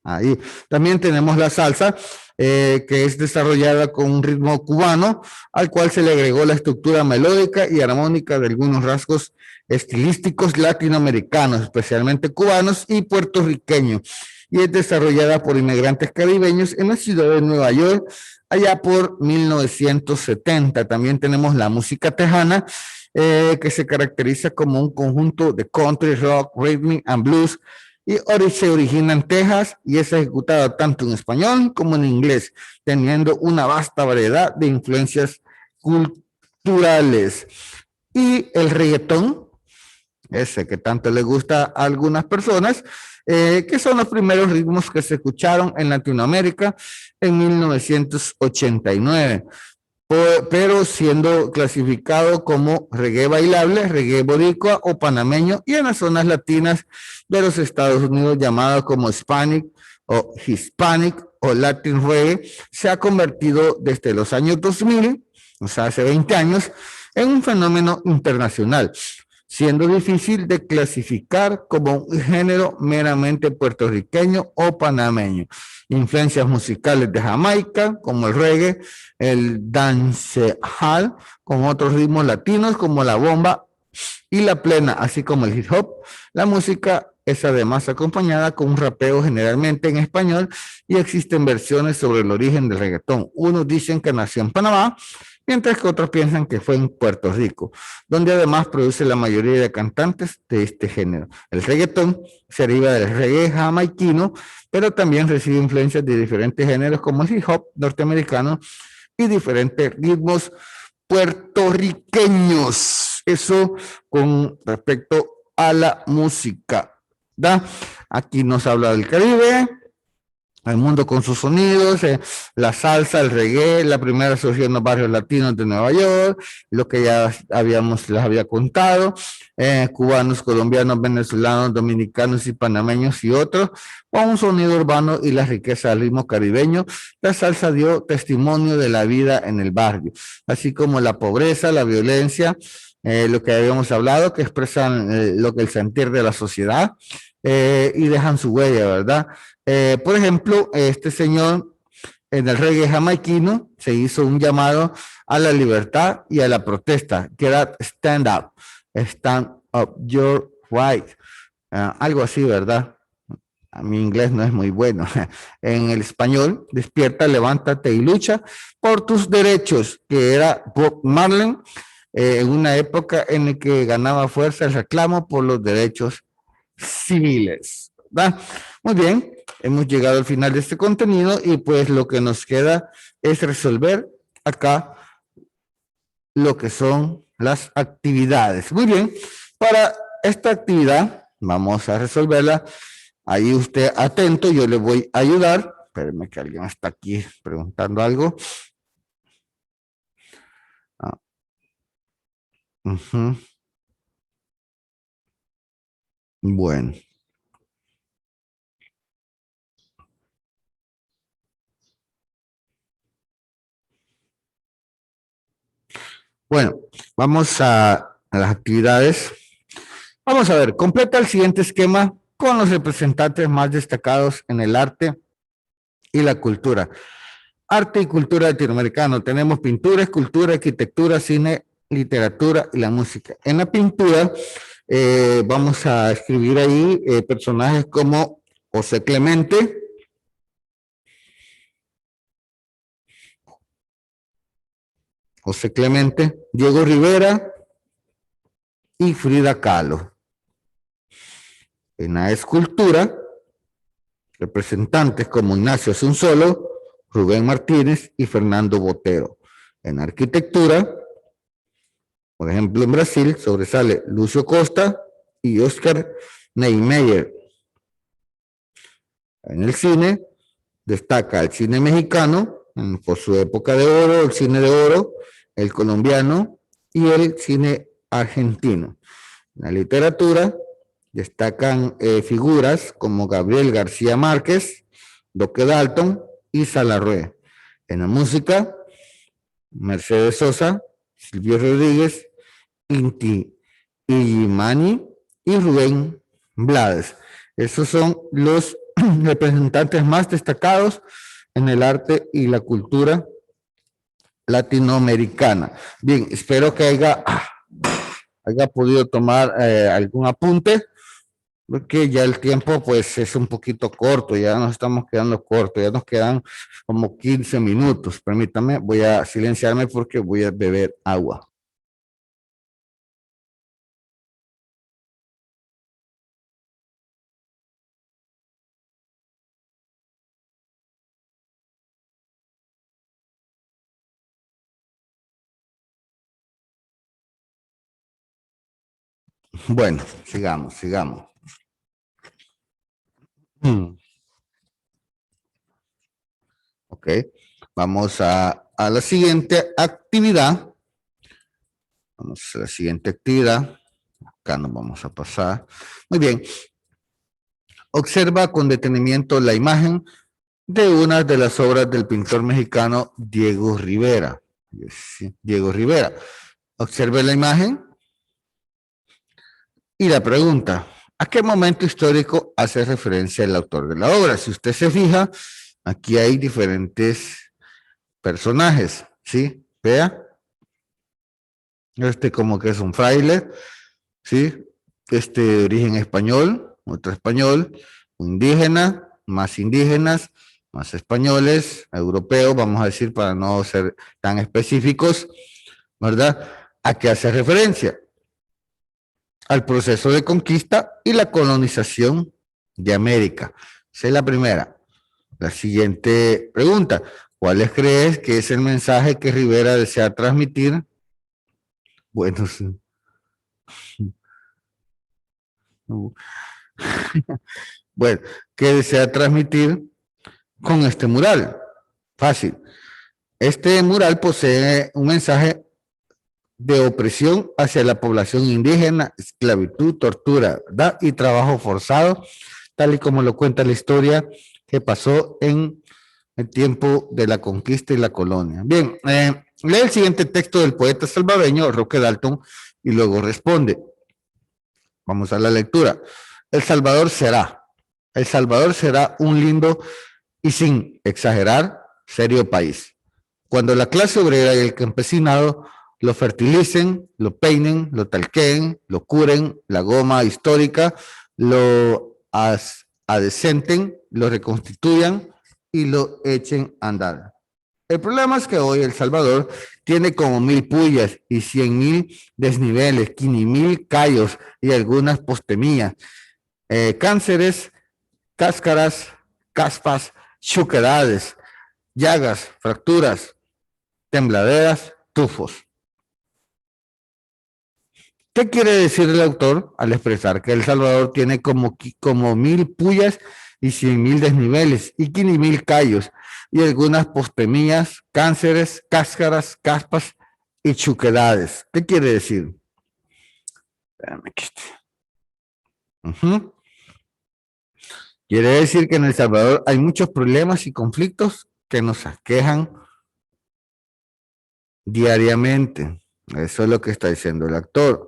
S1: Ahí también tenemos la salsa, que es desarrollada con un ritmo cubano, al cual se le agregó la estructura melódica y armónica de algunos rasgos estilísticos latinoamericanos, especialmente cubanos y puertorriqueños, y es desarrollada por inmigrantes caribeños en la ciudad de Nueva York, allá por 1970. También tenemos la música tejana, que se caracteriza como un conjunto de country, rock, rhythm and blues, y se origina en Texas y es ejecutada tanto en español como en inglés, teniendo una vasta variedad de influencias culturales. Y el reggaetón, ese que tanto le gusta a algunas personas, que son los primeros ritmos que se escucharon en Latinoamérica en 1989, pero siendo clasificado como reggae bailable, reggae boricua o panameño, y en las zonas latinas de los Estados Unidos llamado como Hispanic o Hispanic o Latin Reggae, se ha convertido desde los años 2000, o sea, hace 20 años, en un fenómeno internacional, siendo difícil de clasificar como un género meramente puertorriqueño o panameño. Influencias musicales de Jamaica, como el reggae, el dancehall, con otros ritmos latinos como la bomba y la plena, así como el hip hop. La música es además acompañada con un rapeo generalmente en español, y existen versiones sobre el origen del reggaetón. Unos dicen que nació en Panamá, mientras que otros piensan que fue en Puerto Rico, donde además produce la mayoría de cantantes de este género. El reggaetón se deriva del reggae jamaiquino, pero también recibe influencias de diferentes géneros como el hip hop norteamericano y diferentes ritmos puertorriqueños. Eso con respecto a la música, ¿verdad? Aquí nos habla del Caribe, el mundo con sus sonidos, la salsa, el reggae, la primera surgió en los barrios latinos de Nueva York, lo que ya les había contado, cubanos, colombianos, venezolanos, dominicanos y panameños y otros, con un sonido urbano y la riqueza del ritmo caribeño. La salsa dio testimonio de la vida en el barrio, así como la pobreza, la violencia, lo que habíamos hablado, que expresan lo que el sentir de la sociedad, y dejan su huella, ¿verdad? Por ejemplo, este señor en el reggae jamaiquino se hizo un llamado a la libertad y a la protesta, que era stand up your right, algo así, ¿verdad? A mi inglés no es muy bueno. En el español, despierta, levántate y lucha por tus derechos, que era Bob Marley, en una época en la que ganaba fuerza el reclamo por los derechos civiles, ¿verdad? Muy bien, hemos llegado al final de este contenido, y pues lo que nos queda es resolver acá lo que son las actividades. Muy bien, para esta actividad vamos a resolverla. Ahí usted atento, yo le voy a ayudar Espérenme que alguien está aquí preguntando algo. Ah, ujú. Bueno. Bueno, vamos a las actividades. Vamos a ver, completa el siguiente esquema con los representantes más destacados en el arte y la cultura. Arte y cultura latinoamericano. Tenemos pintura, escultura, arquitectura, cine, literatura y la música. En la pintura vamos a escribir ahí personajes como José Clemente, Diego Rivera y Frida Kahlo. En la escultura, representantes como Ignacio Asunzolo, Rubén Martínez y Fernando Botero. En arquitectura, por ejemplo, en Brasil sobresale Lucio Costa y Oscar Niemeyer. En el cine destaca el cine mexicano, por su época de oro, el cine de oro, el colombiano y el cine argentino. En la literatura destacan figuras como Gabriel García Márquez, Duque Dalton y Salarrué. En la música, Mercedes Sosa, Silvio Rodríguez, Inti Illimani y Rubén Blades. Esos son los representantes más destacados en el arte y la cultura latinoamericana. Bien, espero que haya podido tomar algún apunte, porque ya el tiempo pues es un poquito corto, ya nos estamos quedando cortos, ya nos quedan como 15 minutos. Permítame, voy a silenciarme porque voy a beber agua. Bueno, sigamos. Ok, vamos a la siguiente actividad. Vamos a la siguiente actividad. Acá nos vamos a pasar. Muy bien. Observa con detenimiento la imagen de una de las obras del pintor mexicano Diego Rivera. Diego Rivera. Observe la imagen y la pregunta: ¿a qué momento histórico hace referencia el autor de la obra? Si usted se fija, aquí hay diferentes personajes, ¿sí? Vea. Este como que es un fraile, ¿sí? Este de origen español, otro español, un indígena, más españoles, europeos, vamos a decir para no ser tan específicos, ¿verdad? ¿A qué hace referencia? Al proceso de conquista y la colonización de América. Esa es la primera. La siguiente pregunta: ¿cuál crees que es el mensaje que Rivera desea transmitir? Bueno, bueno, ¿qué desea transmitir con este mural? Fácil. Este mural posee un mensaje de opresión hacia la población indígena, esclavitud, tortura, ¿verdad? Y trabajo forzado, tal y como lo cuenta la historia que pasó en el tiempo de la conquista y la colonia. Bien, lee el siguiente texto del poeta salvadoreño Roque Dalton y luego responde. Vamos a la lectura. El Salvador será un lindo y, sin exagerar, serio país. Cuando la clase obrera y el campesinado lo fertilicen, lo peinen, lo talqueen, lo curen, la goma histórica, lo adecenten, lo reconstituyan y lo echen a andar. El problema es que hoy El Salvador tiene como 1000 pullas y 100,000 desniveles, 5,000 callos y algunas postemillas, cánceres, cáscaras, caspas, chuquedades, llagas, fracturas, tembladeras, tufos. ¿Qué quiere decir el autor al expresar que El Salvador tiene como 1000 pullas y 100.000 desniveles y 15.000 callos y algunas postemías, cánceres, cáscaras, caspas y chuquedades. ¿Qué quiere decir? Espérame aquí está. Quiere decir que en El Salvador hay muchos problemas y conflictos que nos aquejan diariamente. Eso es lo que está diciendo el actor.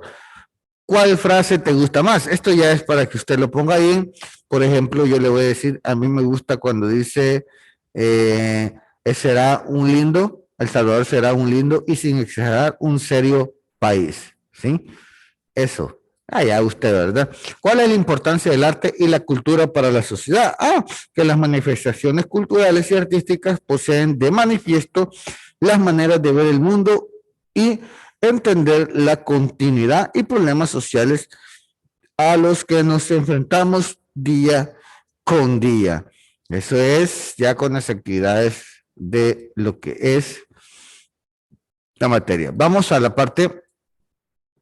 S1: ¿Cuál frase te gusta más? Esto ya es para que usted lo ponga ahí. Por ejemplo, yo le voy a decir, a mí me gusta cuando dice, será un lindo, El Salvador será un lindo y sin exagerar un serio país. ¿Sí? Eso. Ya usted, ¿verdad? ¿Cuál es la importancia del arte y la cultura para la sociedad? Que las manifestaciones culturales y artísticas poseen de manifiesto las maneras de ver el mundo y entender la continuidad y problemas sociales a los que nos enfrentamos día con día. Eso es ya con las actividades de lo que es la materia. Vamos a la parte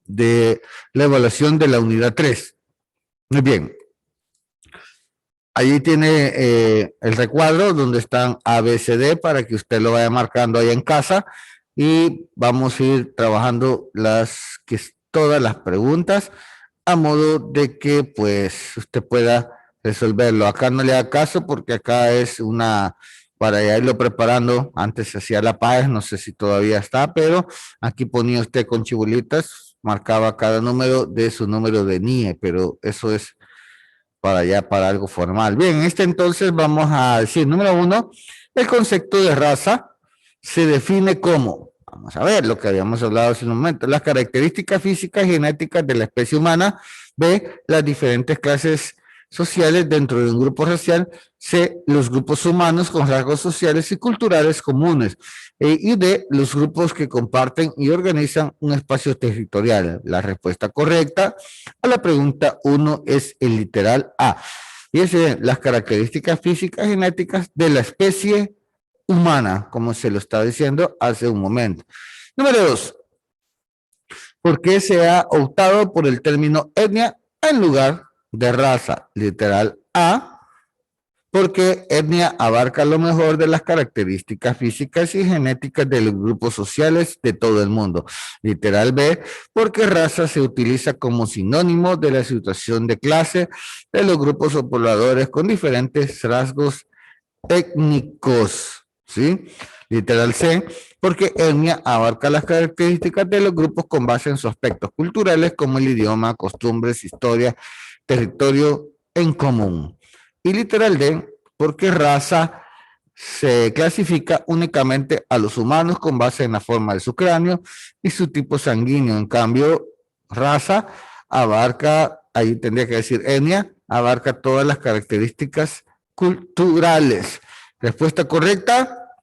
S1: de la evaluación de la unidad 3. Muy bien. Allí tiene el recuadro donde están A, B, C, D para que usted lo vaya marcando ahí en casa y vamos a ir trabajando todas las preguntas a modo de que pues usted pueda resolverlo. Acá no le haga caso porque acá es para irlo preparando. Antes se hacía la PAES, no sé si todavía está, pero aquí ponía usted con chibolitas, marcaba cada número de su número de NIE, pero eso es para algo formal. Bien, entonces vamos a decir, número 1, el concepto de raza se define como, vamos a ver lo que habíamos hablado hace un momento, las características físicas y genéticas de la especie humana. B, las diferentes clases sociales dentro de un grupo racial. C, los grupos humanos con rasgos sociales y culturales comunes. Y D, los grupos que comparten y organizan un espacio territorial. La respuesta correcta a la pregunta 1 es el literal A. Fíjense, las características físicas y genéticas de la especie humana, como se lo estaba diciendo hace un momento. Número 2. ¿Por qué se ha optado por el término etnia en lugar de raza? Literal A, porque etnia abarca lo mejor de las características físicas y genéticas de los grupos sociales de todo el mundo. Literal B, porque raza se utiliza como sinónimo de la situación de clase de los grupos o pobladores con diferentes rasgos étnicos, ¿sí? Literal C, porque etnia abarca las características de los grupos con base en sus aspectos culturales como el idioma, costumbres, historia, territorio en común. Y literal D, porque raza se clasifica únicamente a los humanos con base en la forma de su cráneo y su tipo sanguíneo. En cambio, raza abarca, ahí tendría que decir etnia, abarca todas las características culturales. Respuesta correcta,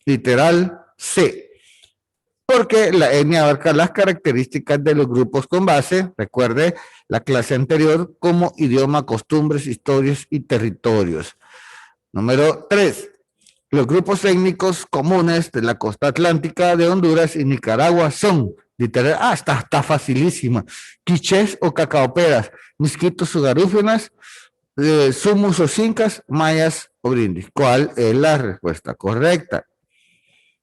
S1: literal C. Porque la etnia abarca las características de los grupos con base, recuerde la clase anterior, como idioma, costumbres, historias y territorios. Número 3. Los grupos étnicos comunes de la costa atlántica de Honduras y Nicaragua son, literal, está facilísima, quichés o cacaoperas, misquitos o garúfenas, sumus o incas, mayas o brindis. ¿Cuál es la respuesta correcta?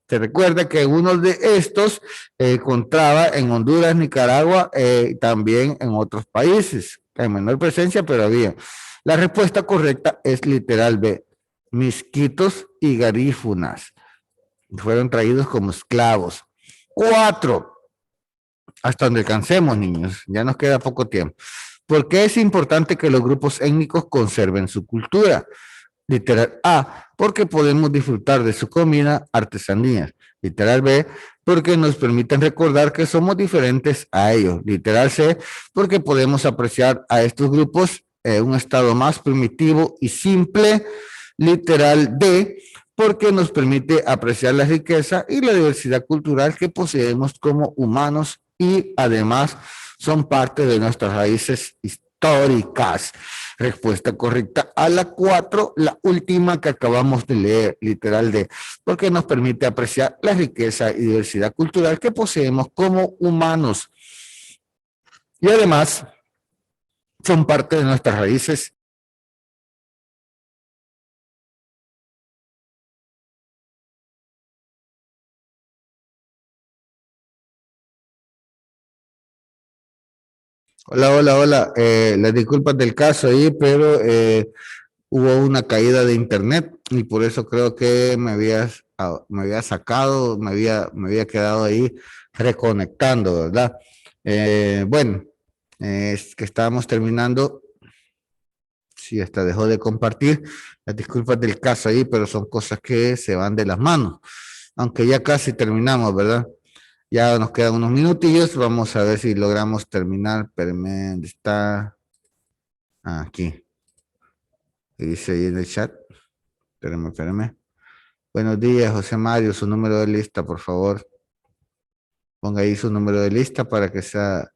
S1: Se recuerda que uno de estos encontraba en Honduras, Nicaragua, también en otros países, en menor presencia, pero había. La respuesta correcta es literal B, misquitos y garífunas. Fueron traídos como esclavos. 4. Hasta donde alcancemos, niños, ya nos queda poco tiempo. ¿Por qué es importante que los grupos étnicos conserven su cultura? Literal A, porque podemos disfrutar de su comida, artesanías. Literal B, porque nos permiten recordar que somos diferentes a ellos. Literal C, porque podemos apreciar a estos grupos en un estado más primitivo y simple. Literal D, porque nos permite apreciar la riqueza y la diversidad cultural que poseemos como humanos y además son parte de nuestras raíces históricas. Respuesta correcta a la 4, la última que acabamos de leer, literal D, porque nos permite apreciar la riqueza y diversidad cultural que poseemos como humanos. Y además son parte de nuestras raíces Hola, hola, hola. Las disculpas del caso ahí, pero hubo una caída de internet y por eso creo que me había sacado, me había quedado ahí reconectando, ¿verdad? Bueno, es que estábamos terminando. Sí, hasta dejó de compartir. Las disculpas del caso ahí, pero son cosas que se van de las manos. Aunque ya casi terminamos, ¿verdad? Ya nos quedan unos minutillos. Vamos a ver si logramos terminar. Espérenme, ¿dónde está? Ah, aquí. ¿Qué dice ahí en el chat? Espérenme, espérenme. Buenos días, José Mario. Su número de lista, por favor. Ponga ahí su número de lista para que sea.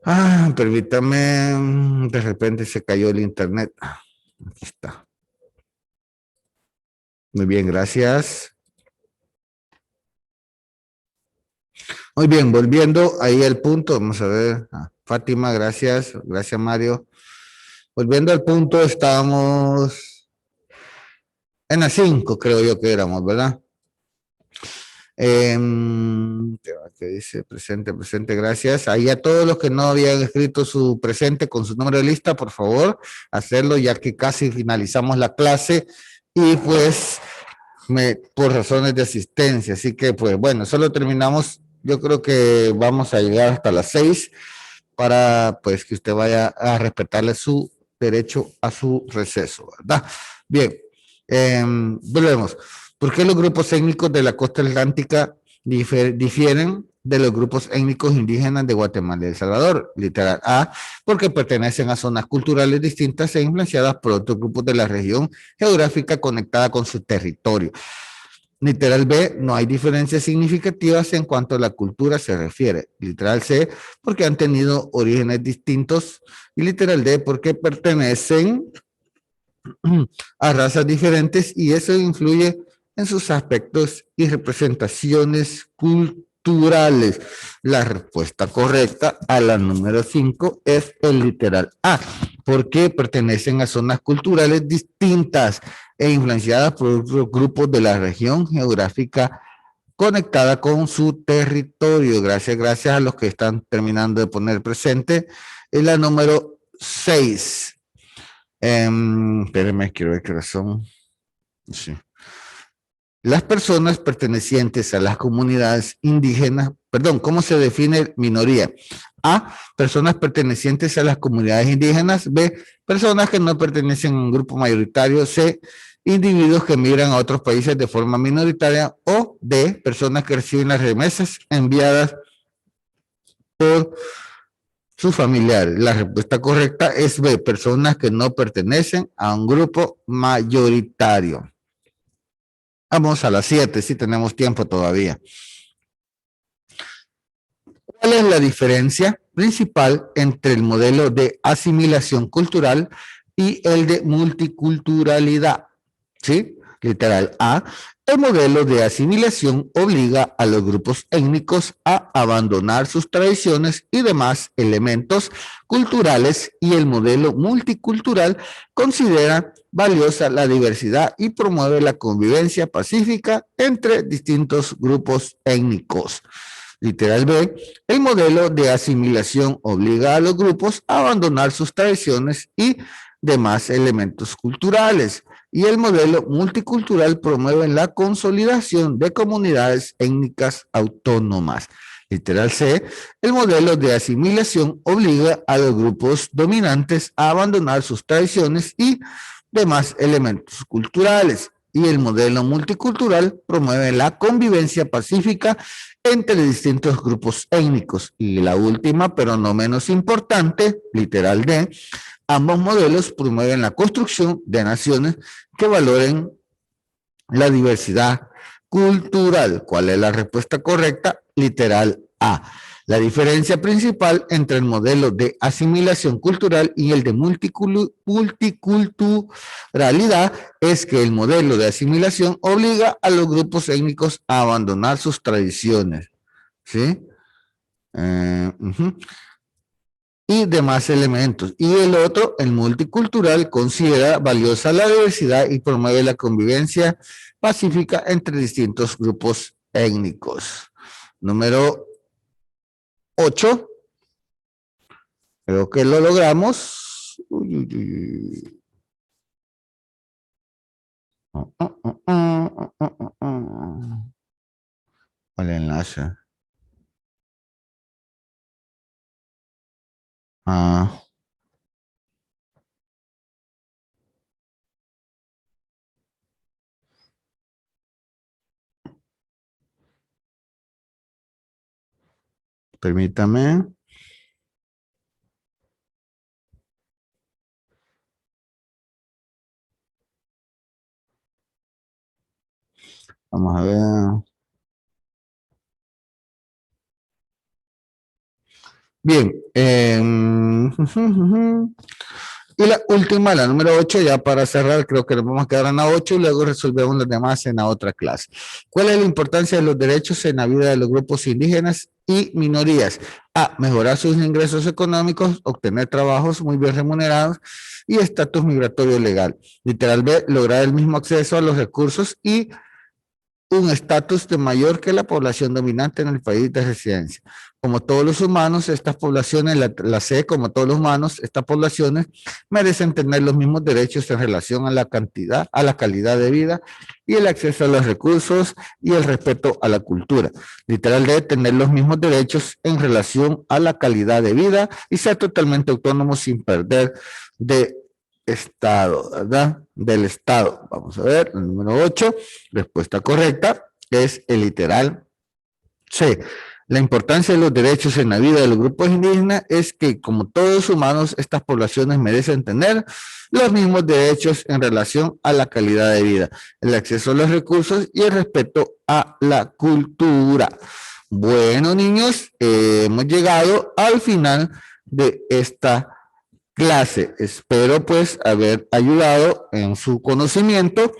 S1: Ah, permítame. De repente se cayó el internet. Aquí está. Muy bien, gracias. Muy bien, volviendo ahí al punto, vamos a ver. Fátima, gracias. Gracias, Mario. Volviendo al punto, estábamos en las 5, creo yo que éramos, ¿verdad? ¿Qué dice? Presente, presente, gracias. Ahí a todos los que no habían escrito su presente con su número de lista, por favor, hacerlo ya que casi finalizamos la clase y pues por razones de asistencia. Así que pues bueno, solo terminamos. Yo creo que vamos a llegar hasta las 6 para pues que usted vaya a respetarle su derecho a su receso, ¿verdad? Bien, volvemos. ¿Por qué los grupos étnicos de la costa atlántica difieren de los grupos étnicos indígenas de Guatemala y El Salvador? Literal A, porque pertenecen a zonas culturales distintas e influenciadas por otros grupos de la región geográfica conectada con su territorio. Literal B, no hay diferencias significativas en cuanto a la cultura se refiere. Literal C, porque han tenido orígenes distintos. Y literal D, porque pertenecen a razas diferentes y eso influye en sus aspectos y representaciones culturales. La respuesta correcta a la número 5 es el literal A, porque pertenecen a zonas culturales distintas e influenciadas por otros grupos de la región geográfica conectada con su territorio. Gracias a los que están terminando de poner presente. Es la número 6. Espérenme, quiero ver qué son. Sí. Las personas pertenecientes a las comunidades indígenas, perdón, ¿cómo se define minoría? A, personas pertenecientes a las comunidades indígenas. B, personas que no pertenecen a un grupo mayoritario. C, individuos que migran a otros países de forma minoritaria. O D, personas que reciben las remesas enviadas por sus familiares. La respuesta correcta es B, personas que no pertenecen a un grupo mayoritario. Vamos a las 7, si tenemos tiempo todavía. ¿Cuál es la diferencia principal entre el modelo de asimilación cultural y el de multiculturalidad? ¿Sí? Literal A. El modelo de asimilación obliga a los grupos étnicos a abandonar sus tradiciones y demás elementos culturales y el modelo multicultural considera valiosa la diversidad y promueve la convivencia pacífica entre distintos grupos étnicos. Literal B, el modelo de asimilación obliga a los grupos a abandonar sus tradiciones y demás elementos culturales y el modelo multicultural promueve la consolidación de comunidades étnicas autónomas. Literal C, el modelo de asimilación obliga a los grupos dominantes a abandonar sus tradiciones y demás elementos culturales y el modelo multicultural promueve la convivencia pacífica entre distintos grupos étnicos. Y la última, pero no menos importante, literal D, ambos modelos promueven la construcción de naciones que valoren la diversidad cultural. ¿Cuál es la respuesta correcta? Literal A. La diferencia principal entre el modelo de asimilación cultural y el de multiculturalidad es que el modelo de asimilación obliga a los grupos étnicos a abandonar sus tradiciones, ¿sí? Y demás elementos. Y el otro, el multicultural, considera valiosa la diversidad y promueve la convivencia pacífica entre distintos grupos étnicos. Número 8. Creo que lo logramos. Uy, uy, uy. ¿Cuál enlace? Ah, permítame. Vamos a ver. Bien. Y la última, la número 8, ya para cerrar, creo que nos vamos a quedar en la 8 y luego resolvemos las demás en la otra clase. ¿Cuál es la importancia de los derechos en la vida de los grupos indígenas y minorías? A, mejorar sus ingresos económicos, obtener trabajos muy bien remunerados y estatus migratorio legal. Literal B, lograr el mismo acceso a los recursos y un estatus de mayor que la población dominante en el país de residencia. Como todos los humanos, estas poblaciones, la C, como todos los humanos, estas poblaciones merecen tener los mismos derechos en relación a la cantidad, a la calidad de vida y el acceso a los recursos y el respeto a la cultura. Literal de tener los mismos derechos en relación a la calidad de vida y ser totalmente autónomos sin perder de Estado, ¿verdad? Del Estado. Vamos a ver, el número 8, respuesta correcta, es el literal C. La importancia de los derechos en la vida de los grupos indígenas es que, como todos humanos, estas poblaciones merecen tener los mismos derechos en relación a la calidad de vida, el acceso a los recursos y el respeto a la cultura. Bueno, niños, hemos llegado al final de esta clase. Espero pues haber ayudado en su conocimiento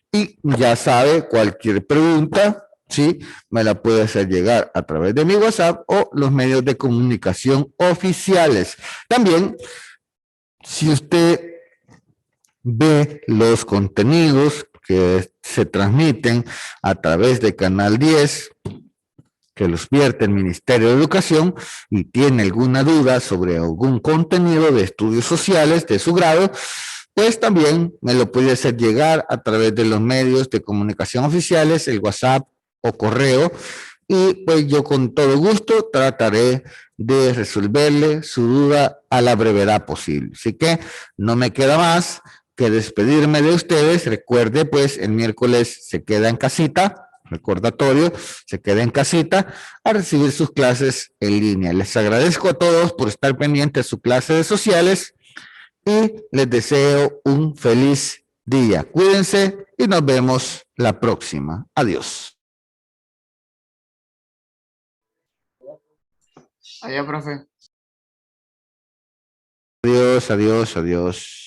S1: y ya sabe, cualquier pregunta, sí, me la puede hacer llegar a través de mi WhatsApp o los medios de comunicación oficiales. También, si usted ve los contenidos que se transmiten a través de Canal 10, que los vierte el Ministerio de Educación y tiene alguna duda sobre algún contenido de estudios sociales de su grado, pues también me lo puede hacer llegar a través de los medios de comunicación oficiales, el WhatsApp o correo, y pues yo con todo gusto trataré de resolverle su duda a la brevedad posible. Así que no me queda más que despedirme de ustedes. Recuerde, pues el miércoles se queda en casita, recordatorio, se queda en casita a recibir sus clases en línea. Les agradezco a todos por estar pendientes de su clase de sociales y les deseo un feliz día. Cuídense y nos vemos la próxima. Adiós.
S5: Adiós, profe.
S1: Adiós, adiós, adiós.